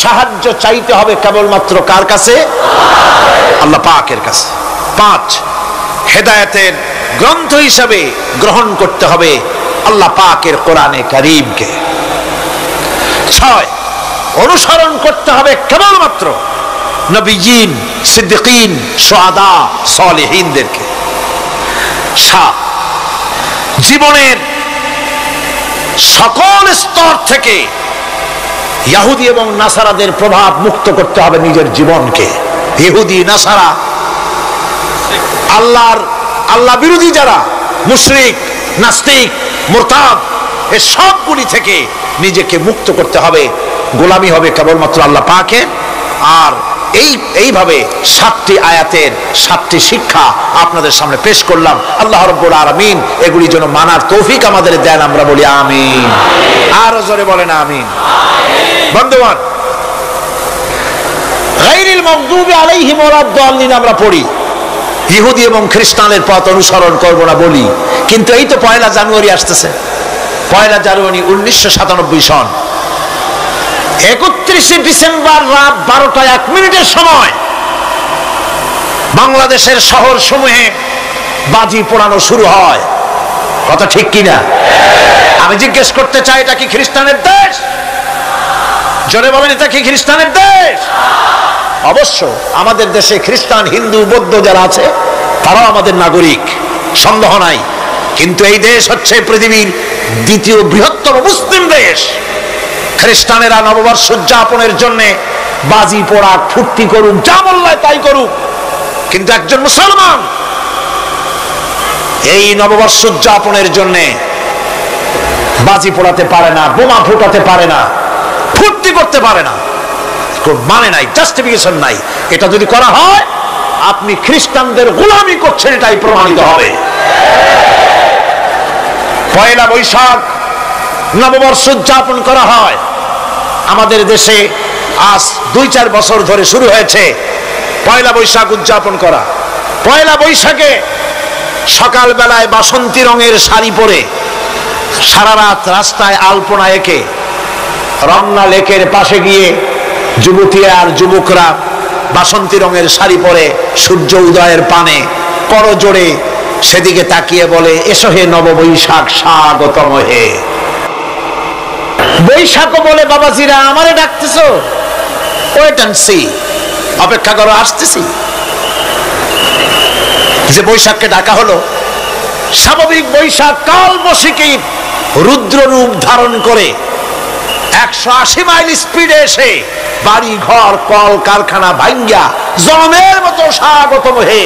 সাহায্য চাইতে হবে কেবলমাত্র কার কাছে? আল্লাহ পাকের কাছে। 5, হেদায়েতের গ্রন্থ হিসাবে গ্রহণ করতে হবে আল্লাহ পাকের কোরআনে কারীমকে। 6, অনুসরণ করতে হবে কেবলমাত্র নবীন, সিদ্দিকিন, শুহাদা, সালেহিনদেরকে। 7, জীবনের সকল স্তর থেকে ইহুদি এবং নাসারাদের প্রভাব মুক্ত করতে হবে নিজের জীবনকে। ইহুদি, নাসারা, আল্লাহ বিরোধী যারা মুশরিক, নাস্তিক, মুরতাদ, এই সবগুলি থেকে নিজেকে মুক্ত করতে হবে। গোলামি হবে কেবলমাত্র আল্লাহ পাকের। আর এইভাবে 7টি আয়াতের 7টি শিক্ষা আপনাদের সামনে পেশ করলাম। আল্লাহ রাব্বুল আলামিন এগুলি যেন মানার তৌফিক আমাদের দেন, আমরা বলি আমিন। আরো জোরে বলেন আমিন। বন্ধুগণ, গায়রিল মাগদুবি আলাইহিম ওয়ালাদ-দাল্লিন আমরা পড়ি, ইহুদি এবং খ্রিস্টানের পথ অনুসরণ করব না বলি, কিন্তু এই তো 1 জানুয়ারি আসতেছে। 1 জানুয়ারি 1997 সন 31 ডিসেম্বর রাত 12টা 1 মিনিটের সময় বাংলাদেশের শহর সমূহে বাজি পোড়ানো শুরু হয়। কথা ঠিক কিনা? আমি জিজ্ঞেস করতে চাই, এটা কি খ্রিস্টানের দেশ? জোরে বলেন, এটা কি খ্রিস্টানের দেশ? অবশ্য আমাদের দেশে খ্রিস্টান, হিন্দু, বৌদ্ধ যারা আছে তারাও আমাদের নাগরিক, সন্দেহ নাই। কিন্তু এই দেশ হচ্ছে পৃথিবীর 2য় বৃহত্তম মুসলিম দেশ। খ্রিস্টানেরা নববর্ষ উদযাপনের জন্য বাজি পোড়াক, ফুর্তি করুক, যা বললায় তাই করুক, কিন্তু একজন মুসলমান এই নববর্ষ উদযাপনের জন্য বাজি পোড়াতে পারে না, বোমা ফুটাতে পারে না, ফুর্তি করতে পারে না। মানে নাই, জাস্টিফিকেশন নাই। এটা যদি করা হয় আপনি খ্রিস্টানদের গোলামি করছেন, এটাই প্রমাণিত হবে। 1 বৈশাখ নববর্ষ উদযাপন করা হয় আমাদের দেশে। আজ 2-4 বছর ধরে শুরু হয়েছে 1 বৈশাখ উদযাপন করা। 1 বৈশাখে সকাল বেলায় বাসন্তী রঙের শাড়ি পরে সারা রাত রাস্তায় আলপনা এঁকে রমনা লেকের পাশে গিয়ে যুবতী আর যুবকরা বাসন্তী রঙের শাড়ি পরে সূর্য উদয়ের পানে করজোড়ে সেদিকে তাকিয়ে বলে, এসো হে নববৈশাখ, স্বাগতম হে। বৈশাখ বলে, বাবাজিরা আমারে ডাকতেছো? ওয়েট এন্ড সি, অপেক্ষা করো, আসতেছি। যে বৈশাখকে ডাকা হলো, স্বাভাবিক বৈশাখ কাল বৈশাখী রুদ্র রূপ ধারণ করে 180 মাইল স্পিডে এসে বাড়ি ঘর কল কারখানা ভাঙ্গা জমের মতো স্বাগতম হে।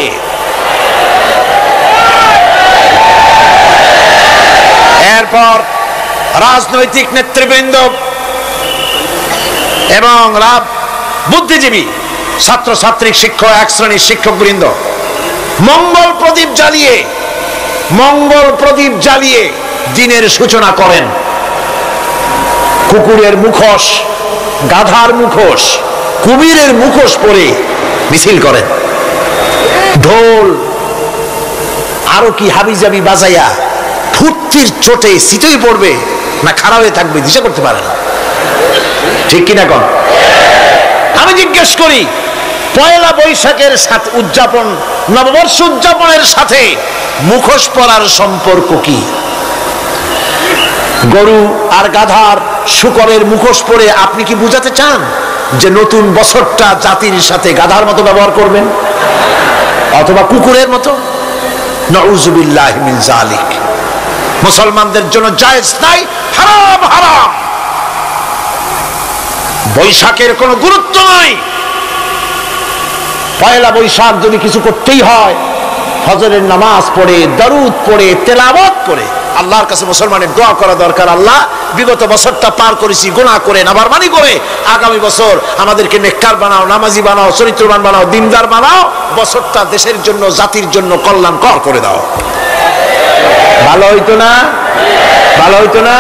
এরপর রাজনৈতিক নেতৃবৃন্দ এবং বুদ্ধিজীবী, ছাত্রছাত্রী, শিক্ষক, 1 শ্রেণীর শিক্ষকবৃন্দ মঙ্গল প্রদীপ জ্বালিয়ে দিনের সূচনা করেন। কুকুরের মুখোশ, গাধার মুখোশ, কুমিরের মুখোশ পরে মিছিল করেন। ঢোল আরো কি হাবিজাবি বাজাইয়া ফুর্তির চোটে শীতই পড়বে না খারাপ হয়ে থাকবে দিশা করতে পারে না। ঠিক কিনা কোন? আমি জিজ্ঞেস করি, 1 বৈশাখের সাথে উদযাপন, নববর্ষ উদযাপনের সাথে মুখোশ পরার সম্পর্ক কি? গরু আর গাধার শুকরের মুখোশ পরে আপনি কি বুঝাতে চান যে নতুন বছরটা জাতির সাথে গাধার মতো ব্যবহার করবেন অথবা কুকুরের মতো? নাউযুবিল্লাহি মিন যালিক। মুসলমানদের জন্য জায়েজ নাই, হারাম হারাম। বৈশাখের কোনো গুরুত্ব নাই। 1 বৈশাখ যদি কিছু করতেই হয়, ফজরের নামাজ পড়ে, দরুদ পড়ে, তেলাওয়াত করে আল্লাহর কাছে মুসলমানের দোয়া করা দরকার। আল্লাহ, বিগত বছরটা পার করেছি গুনাহ করে, নাফরমানি করে, আগামী বছর আমাদেরকে নেককার বানাও, নামাজি বানাও, চরিত্রবান বানাও, দিনদার বানাও, বছরটা দেশের জন্য, জাতির জন্য কল্যাণকর করে দাও। ভালো হইতো না? ভালো হইতো না?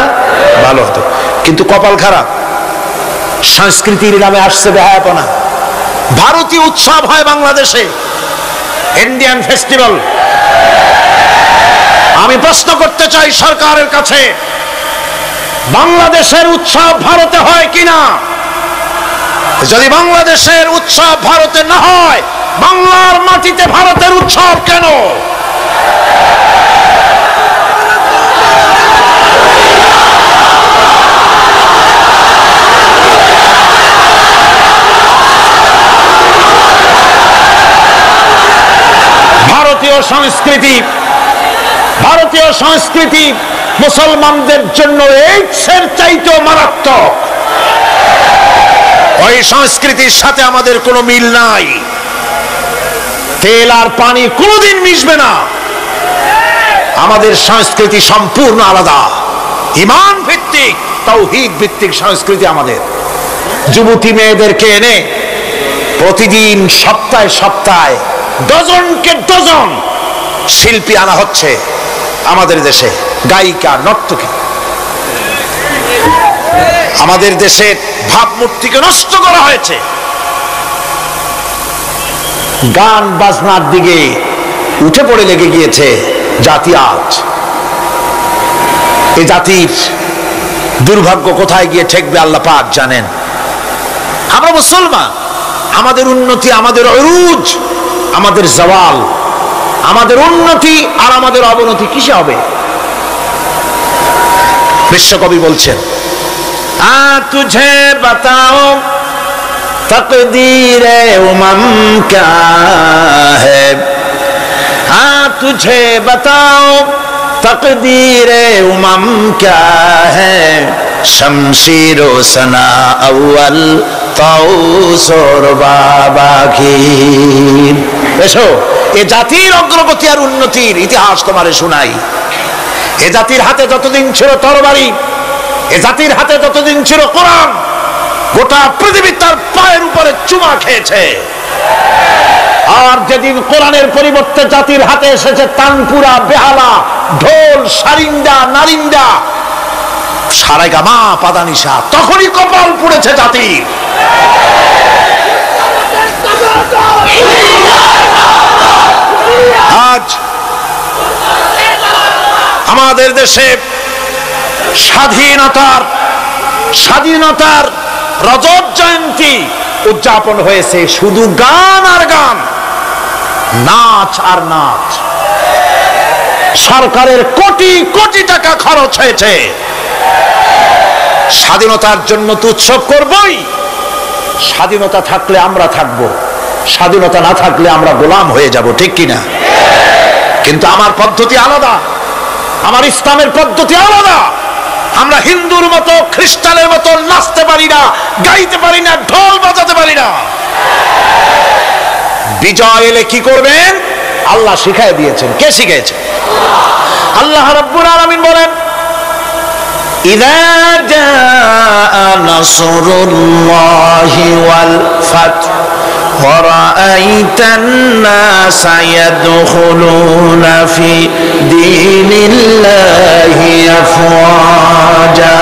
ভালো হতো। কিন্তু কপাল খারাপ, সংস্কৃতির নামে আসছে বেহায়াপনা। ভারতীয় উৎসব হয় বাংলাদেশে, ইন্ডিয়ান ফেস্টিভ্যাল। আমি প্রশ্ন করতে চাই সরকারের কাছে, বাংলাদেশের উৎসব ভারতে হয় কিনা? যদি বাংলাদেশের উৎসব ভারতে না হয়, বাংলার মাটিতে ভারতের উৎসব কেন? ভারতীয় সংস্কৃতি মুসলমানদের জন্য এইডসের চাইতেও মারাত্মক। ওই সংস্কৃতির সাথে আমাদের কোনো মিল নাই। তেল আর পানি কোনোদিন মিশবে না। আমাদের সংস্কৃতি সম্পূর্ণ আলাদা, ঈমান ভিত্তিক, তাওহীদ ভিত্তিক সংস্কৃতি আমাদের। যুবতী মেয়েদেরকে এনে প্রতিদিন সপ্তাহে সপ্তাহে ডজনকে ডজন শিল্পী আনা হচ্ছে আমাদের দেশে, গায়িকা, নর্তকী। আমাদের দেশের ভাবমূর্তিকে নষ্ট করা হয়েছে। গান বাজনার দিকে উঠে পড়ে লেগে গিয়েছে জাতি আজ। এই জাতির দুর্ভাগ্য কোথায় গিয়ে ঠেকবে আল্লাহ পাক জানেন। আমরা মুসলমান, আমাদের উন্নতি, আমাদের অরুজ, আমাদের জওয়াল, আমাদের উন্নতি আর আমাদের অবনতি কিসে হবে? বিশ্বকবি বলছেন, তুঝে বাতাও তকদীর উমম ক্যা হ্যায়, তুঝে বাতাও তকদীর উমম ক্যা হ্যায়, শমশীর ও সনা আউয়াল তাউস और বাবাখির। এসো, এ জাতির অগ্রগতি আর উন্নতির ইতিহাস তোমারে শোনাই। এ জাতির হাতে যতদিন ছিল তরবারি, এ জাতির হাতে যতদিন ছিল কোরআন, গোটা পৃথিবী তার পায়ের উপরে চুমা খেয়েছে। আর যেদিন কোরআনের পরিবর্তে জাতির হাতে এসেছে তানপুরা, বেহালা, ঢোল, সারিন্দা, নারিন্দা, সারেগামা, পাদানিশা, তখনই কপাল পুড়েছে জাতির। আজ আমাদের দেশে স্বাধীনতার রজত জয়ন্তী উদযাপন হয়েছে। শুধু গান আর গান, নাচ আর নাচ। সরকারের কোটি কোটি টাকা খরচ হয়েছে। স্বাধীনতার জন্য তো উৎসব করবই। স্বাধীনতা থাকলে আমরা থাকব, স্বাধীনতা না থাকলে আমরা গোলাম হয়ে যাব, ঠিক কিনা? কিন্তু আমার পদ্ধতি আলাদা, আমার ইসলামের পদ্ধতি আলাদা। আমরা হিন্দুর মতো, খ্রিস্টানের মতো নাচতে পারি না, গাইতে পারি না, ঢোল বাজাতে পারি না। বিজয় এলে কি করবেন আল্লাহ শিখাই দিয়েছেন। কে শিখিয়েছে? আল্লাহ রাব্বুল আলামিন বলেন, ইযা জাআ নাসরুল্লাহি ওয়াল ফাতহ ওয়া রাআইতান নাসা ইয়াদখুলুনা ফি দীনিল্লাহি আফওয়াজা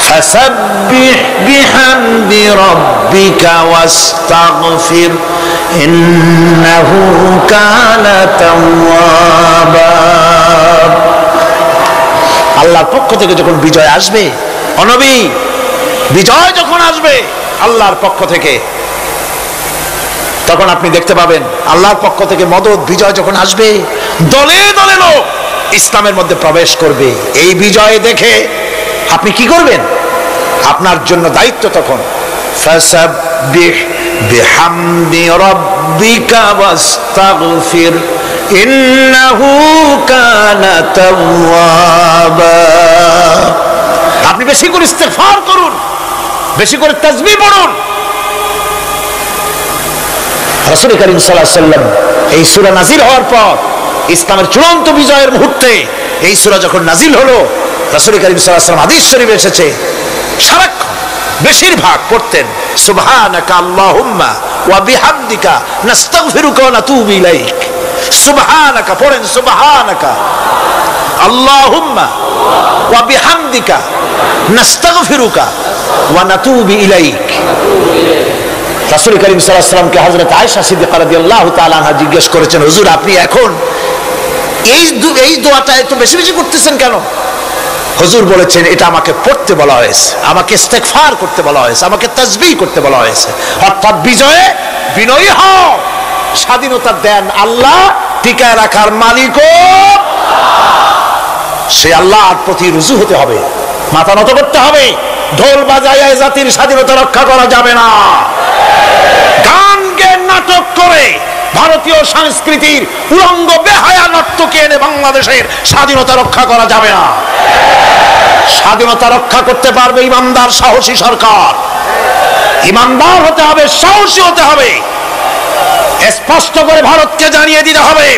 ফাসাব্বিহ বিহামদি রাব্বিকা ওয়াস্তাগফির ইন্নাহু কানা তাওয়াবা। আল্লাহর পক্ষ থেকে যখন বিজয় আসবে, অনবী বিজয় যখন আসবে আল্লাহর পক্ষ থেকে, তখন আপনি দেখতে পাবেন আল্লাহর পক্ষ থেকে মদদ, বিজয় যখন আসবে, দলে দলে লোক ইসলামের মধ্যে প্রবেশ করবে। এই বিজয় দেখে আপনি কি করবেন? আপনার জন্য দায়িত্ব তখন ফাসাব্বিহ বিহামদি রাব্বিকা ওয়াস্তাগফির ইন্নাহু কানা তাওয়াবা। আপনি বেশি করে ইস্তেগফার করুন, বেশি করে তাসবিহ পড়ুন। রাসূল করিম সাল্লাল্লাহু আলাইহি ওয়াসাল্লাম এই সূরা নাযিল হওয়ার পর, ইসলামের চূড়ান্ত বিজয়ের মুহূর্তে এই সূরা যখন নাযিল হলো, রাসূল করিম সাল্লাল্লাহু আলাইহি ওয়াসাল্লাম হাদিস শরীফে এসেছে সারাক্ষণ বেশিরভাগ পড়তেন সুবহানাকা আল্লাহুম্মা ওয়া বিহামদিকা নাস্তাগফিরুকা ওয়া নাতুবু ইলাইক। সুবহানাকা পড়েন, সুবহানাকা আল্লাহুম্মা ওয়া বিহামদিকা নাস্তাগফিরুকা ওয়া নাতুবু ইলাইক। রাসূল করিম সাল্লাল্লাহু আলাইহি ওয়াসাল্লামকে হযরত আয়েশা সিদ্দিকা রাদিয়াল্লাহু তাআলা আনহা জিজ্ঞেস করেছেন, হুজুর আপনি এখন এই দোয়াটা এত বেশি বেশি করতেছেন কেন? হুজুর বলেছেন এটা আমাকে পড়তে বলা হয়েছে, আমাকে ইস্তেগফার করতে বলা হয়েছে, আমাকে তাসবিহ করতে বলা হয়েছে। অর্থাৎ বিজয়ে বিনয়ী হও। স্বাধীনতা দেন আল্লাহ, টিকায় রাখার মালিকও সে আল্লাহর প্রতি রুজু হতে হবে, মাথা নত করতে হবে। ঢোল বাজায় জাতির স্বাধীনতা রক্ষা করা যাবে না। গান গে নাটক করে ভারতীয় সংস্কৃতির উলঙ্গ বেহায়া নর্তকী এনে বাংলাদেশের স্বাধীনতা রক্ষা করা যাবে না। স্বাধীনতা রক্ষা করতে পারবে ইমানদার সাহসী সরকার। ইমানদার হতে হবে, সাহসী হতে হবে। স্পষ্ট করে ভারতকে জানিয়ে দিতে হবে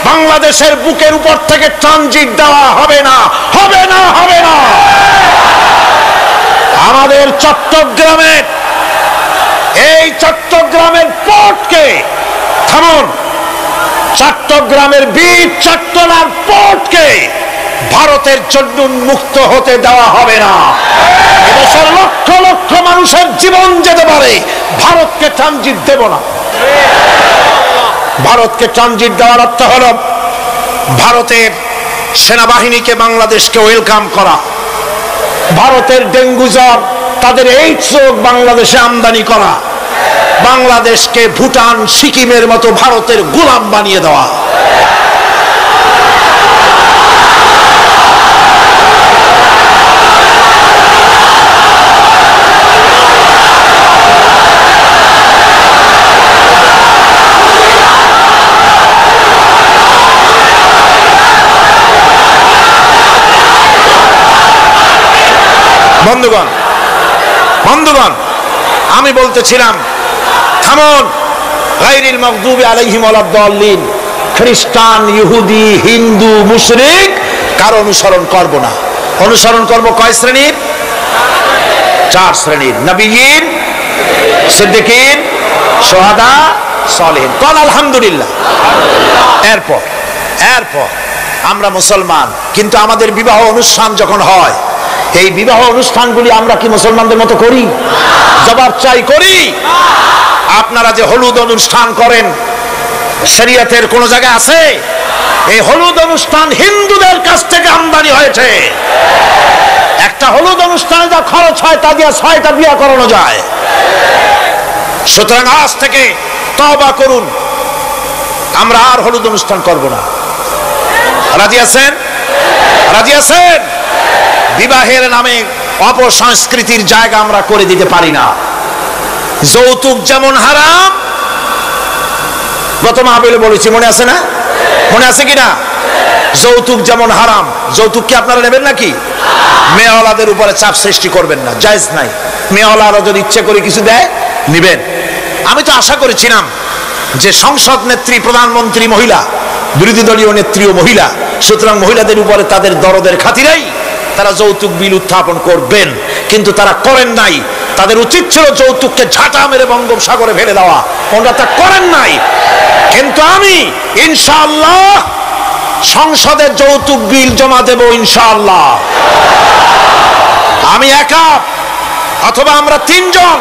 বাংলাদেশের বুকের উপর থেকে ট্রানজিট দেওয়া হবে না, হবে না, হবে না। আমাদের চট্টগ্রামের এই চট্টগ্রামের পোর্টকে থামুন, চট্টগ্রামের বীর চট্টলার পোর্টকে ভারতের জন্য মুক্ত হতে দেওয়া হবে না। এদেশের লক্ষ লক্ষ মানুষের জীবন যেতে পারে, ভারতকে ট্রানজিট দেব না। ভারতকে ট্রানজিট দেওয়ার অর্থ হল ভারতের সেনাবাহিনীকে বাংলাদেশকে ওয়েলকাম করা, ভারতের ডেঙ্গু জ্বর তাদের এইডস রোগ বাংলাদেশে আমদানি করা, বাংলাদেশকে ভুটান সিকিমের মতো ভারতের গোলাম বানিয়ে দেওয়া। বন্ধুগণ, বন্ধুগণ, আমি বলতেছিলাম থামুন। গায়রিল মাগদুবি আলাইহিম ওয়ালাদ-দাল্লিন, খ্রিস্টান, ইহুদি, হিন্দু, মুশরিক কারো অনুসরণ করব না। অনুসরণ করব কয় শ্রেণীর? 4 শ্রেণীর। নবীয়িন, সিদ্দিকিন, শুহাদা, সালেহিন। কল আলহামদুলিল্লাহ। এরপর আমরা মুসলমান, কিন্তু আমাদের বিবাহ অনুষ্ঠান যখন হয়, এই বিবাহ অনুষ্ঠানগুলি আমরা কি মুসলমানদের মতো করি? জবাব চাই, করি? আপনারা যে হলুদ অনুষ্ঠান করেন, শরীয়তের কোন জায়গায় আছে? এই হলুদ অনুষ্ঠান হিন্দুদের কাছ থেকে আমদানি হয়েছে। একটা হলুদ অনুষ্ঠানে যা খরচ হয় তা দিয়ে 6টা বিয়ে করানো যায়। সুতরাং আজ থেকে তওবা করুন, আমরা আর হলুদ অনুষ্ঠান করব না। রাজি আছেন? রাজি আছেন? বিবাহের নামে অপসংস্কৃতির জায়গা আমরা করে দিতে পারি না। যৌতুক যেমন হারাম, গত মাহফিলে বলেছি, মনে আছে না? মনে আছে কিনা? যৌতুক যেমন হারাম, যৌতুক কি আপনারা নেবেন নাকি? মেয়েওয়ালাদের উপরে চাপ সৃষ্টি করবেন না, জায়েজ নাই। মেয়েওয়ালারা যদি ইচ্ছে করে কিছু দেয়, নিবেন। আমি তো আশা করেছিলাম যে সংসদ নেত্রী, প্রধানমন্ত্রী মহিলা, বিরোধী দলীয় নেত্রীও মহিলা, সুতরাং মহিলাদের উপরে তাদের দরদের খাতিরেই তারা যৌতুক বিল উত্থাপন করবেন, কিন্তু তারা করেন নাই। তাদের উচিত ছিল যৌতুককে ঝাঁটা মেরে বঙ্গোপসাগরে ফেলে দেওয়া, ওনারা তা করেন নাই। কিন্তু আমি ইনশাআল্লাহ সংসদে যৌতুক বিল জমা দেব ইনশাআল্লাহ। আমি একা অথবা আমরা 3 জন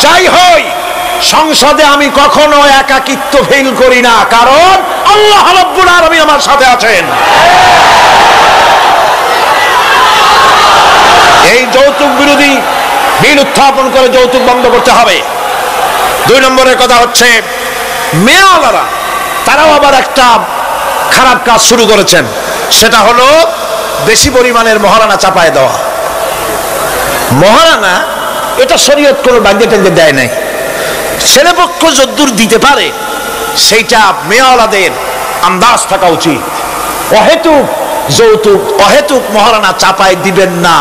যাই হই, সংসদে আমি কখনো একাকিত্ব ফিল করি না, কারণ আল্লাহ রাব্বুল আলামিন আমার সাথে আছেন। এই যৌতুক বিরোধী বিল উত্থাপন করে যৌতুক বন্ধ করতে হবে। 2 নম্বরের কথা হচ্ছে, মেয়েওয়ালারা তারাও আবার একটা খারাপ কাজ শুরু করেছেন, সেটা হলো বেশি পরিমাণের মহারানা চাপায় দেওয়া। মহারানা এটা শরীয়ত কোনো বাধ্যে টেন্দে দেয় নাই। ছেলেপক্ষ যদ্দূর দিতে পারে সেইটা মেয়েওয়ালাদের আন্দাজ থাকা উচিত। অহেতুক যৌতুক, অহেতুক মহারানা চাপায় দিবেন না।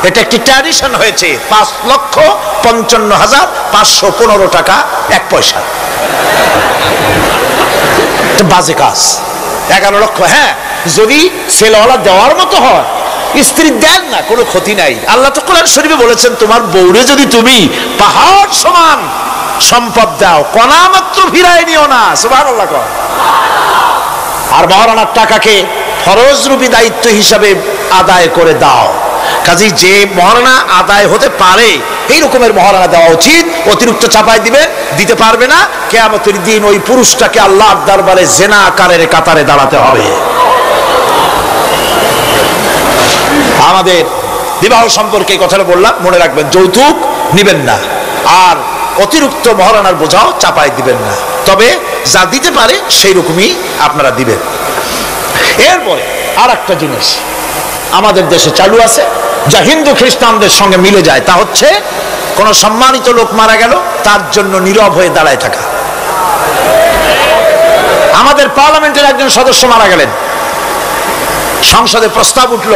এটা একটি ট্র্যাডিশন হয়েছে। 5,55,515 টাকা 1 পয়সা, বাজে কাজ। 11 লক্ষ, হ্যাঁ, যদি ছেলেওয়ালা দেওয়ার মতো হয়, স্ত্রী দেন না, কোনো ক্ষতি নাই। আল্লাহ তো কোরআন শরীফে বলেছেন, তোমার বউরে যদি তুমি পাহাড় সমান সম্পদ দাও, কণা মাত্র ফিরায় নিও না। সুবহানাল্লাহ। আর মহারানার টাকাকে ফরজরূপী দায়িত্ব হিসাবে আদায় করে দাও। কাজেই যে মহারানা আদায় হতে পারে এই রকমের মহারানা দেওয়া উচিত। অতিরিক্ত চাপায় দিতে পারবে না। কিয়ামতের দিন ওই পুরুষটাকে আল্লাহর দরবারে জেনাকারের কাতারে দাঁড়াতে হবে। আমাদের বিবাহ সম্পর্কে এই কথাটা বললাম, মনে রাখবেন যৌতুক নিবেন না, আর অতিরিক্ত মহারণার বোঝাও চাপাই দিবেন না, তবে যা দিতে পারে সেই রকমই আপনারা দিবেন। এরপরে আর একটা জিনিস আমাদের দেশে চালু আছে, যা হিন্দু খ্রিস্টানদের সঙ্গে মিলে যায়, তা হচ্ছে কোন সম্মানিত লোক মারা গেল তার জন্য নীরব হয়ে দাঁড়ায় থাকা। আমাদের পার্লামেন্টের একজন সদস্য মারা গেলেন, সংসদে প্রস্তাব উঠল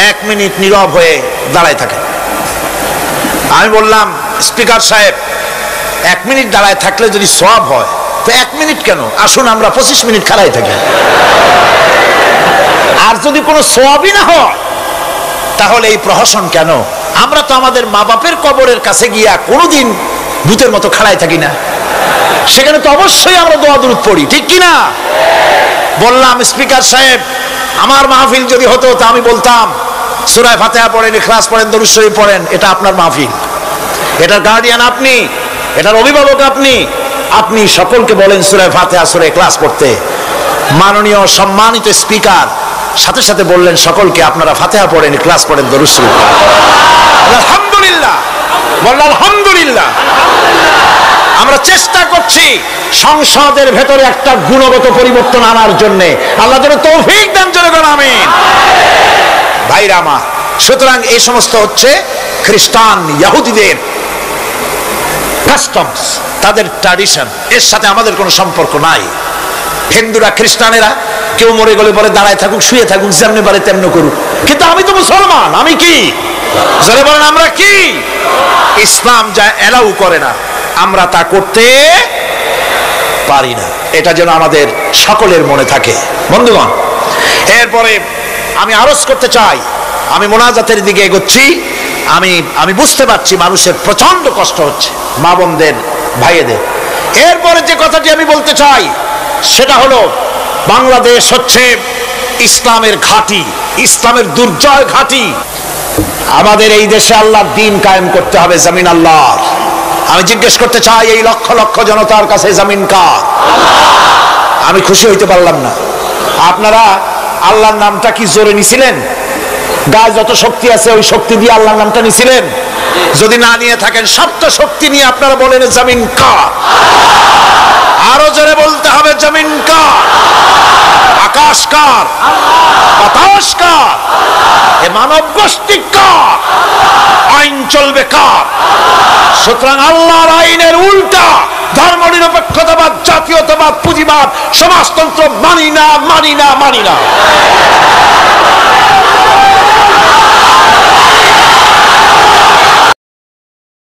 1 মিনিট নীরব হয়ে দাঁড়ায় থাকে। আমি বললাম, স্পিকার সাহেব 1 মিনিট দাঁড়ায় থাকলে যদি সওয়াব হয় তো 1 মিনিট কেন, আসুন আমরা 25 মিনিট খাড়াই থাকি। আর যদি কোনো সওয়াবই না হয় তাহলে এই প্রহসন কেন? আমরা তো আমাদের মা বাপের কবরের কাছে গিয়া কোনোদিন ভূতের মতো খাড়াই থাকি না, সেখানে তো অবশ্যই আমরা দোয়া দুরূদ পড়ি, ঠিক কিনা? বললাম, স্পিকার সাহেব আমার মাহফিল যদি হতো তা আমি বলতাম সূরা ফাতিহা পড়েন, ইখলাস পড়েন, দরুদ শরীফ পড়েন, এটা আপনার মাহফিল, এটার গার্ডিয়ান আপনি, এটার অভিভাবক আপনি, আপনি সকলকে বলেন সূরা ফাতিহা সূরা ইখলাস পড়তে। মাননীয় সম্মানিত স্পিকার সাথে সাথে বললেন সকলকে আপনারা ফাতিহা পড়েন, ইখলাস পড়েন, দরুদ শরীফ পড়েন। আলহামদুলিল্লাহ, বললেন আলহামদুলিল্লাহ। আমরা চেষ্টা করছি সংসদের ভেতরে একটা গুণগত পরিবর্তন আনার জন্য, আল্লাহ যেন তৌফিক দেন, জোরে বলেন আমিন। ভাইরা আমার, সুতরাং এই সমস্ত হচ্ছে খ্রিস্টান ইহুদিদের কাস্টমস, তাদের ট্র্যাডিশন, এর সাথে আমাদের কোনো সম্পর্ক নাই। হিন্দুরা খ্রিস্টানেরা কেউ মরে গেলে বলে দাঁড়ায় থাকুক, শুয়ে থাকুক, যেমনি পারে তেমনি করুক, কিন্তু আমি তো মুসলমান, আমি কি? জোরে বলেন আমরা কি? ইসলাম যা এলাউ করে না আমরা তা করতে পারি না, এটা যেন আমাদের সকলের মনে থাকে। বন্ধুগণ, এরপরে আমি আরজ করতে চাই, আমি মোনাজাতের দিকে এগোচ্ছি, আমি বুঝতে পারছি মানুষের প্রচন্ড কষ্ট হচ্ছে, মা বোনদের, ভাইয়েদের। এরপরে যে কথাটি আমি বলতে চাই সেটা হলো, বাংলাদেশ হচ্ছে ইসলামের ঘাঁটি, ইসলামের দুর্জয় ঘাঁটি। আমাদের এই দেশে আল্লাহর দ্বীন কায়েম করতে হবে, জমিন আল্লাহর। আমি জিজ্ঞেস করতে চাই, এই লক্ষ লক্ষ জনতার কাছে জমিন কার? আমি খুশি হইতে পারলাম না। আপনারা আল্লাহর নামটা কি জোরে নিছিলেন? গায়ে যত শক্তি আছে ওই শক্তি দিয়ে আল্লাহর নামটা নিছিলেন? যদি না নিয়ে থাকেন, সপ্ত শক্তি নিয়ে আপনারা বলেন জমিন কার? আরো জোরে বলতে হবে, জমিন কার? আকাশ কার? বাতাস কার? এ মানব গোষ্ঠী কার? আইন চলবে কার? সুতরাং আল্লাহর আইনের উল্টা ধর্মনিরপেক্ষতাবাদ, জাতীয়তাবাদ, পুঁজিবাদ, সমাজতন্ত্র মানি না, মানি না, মানি না।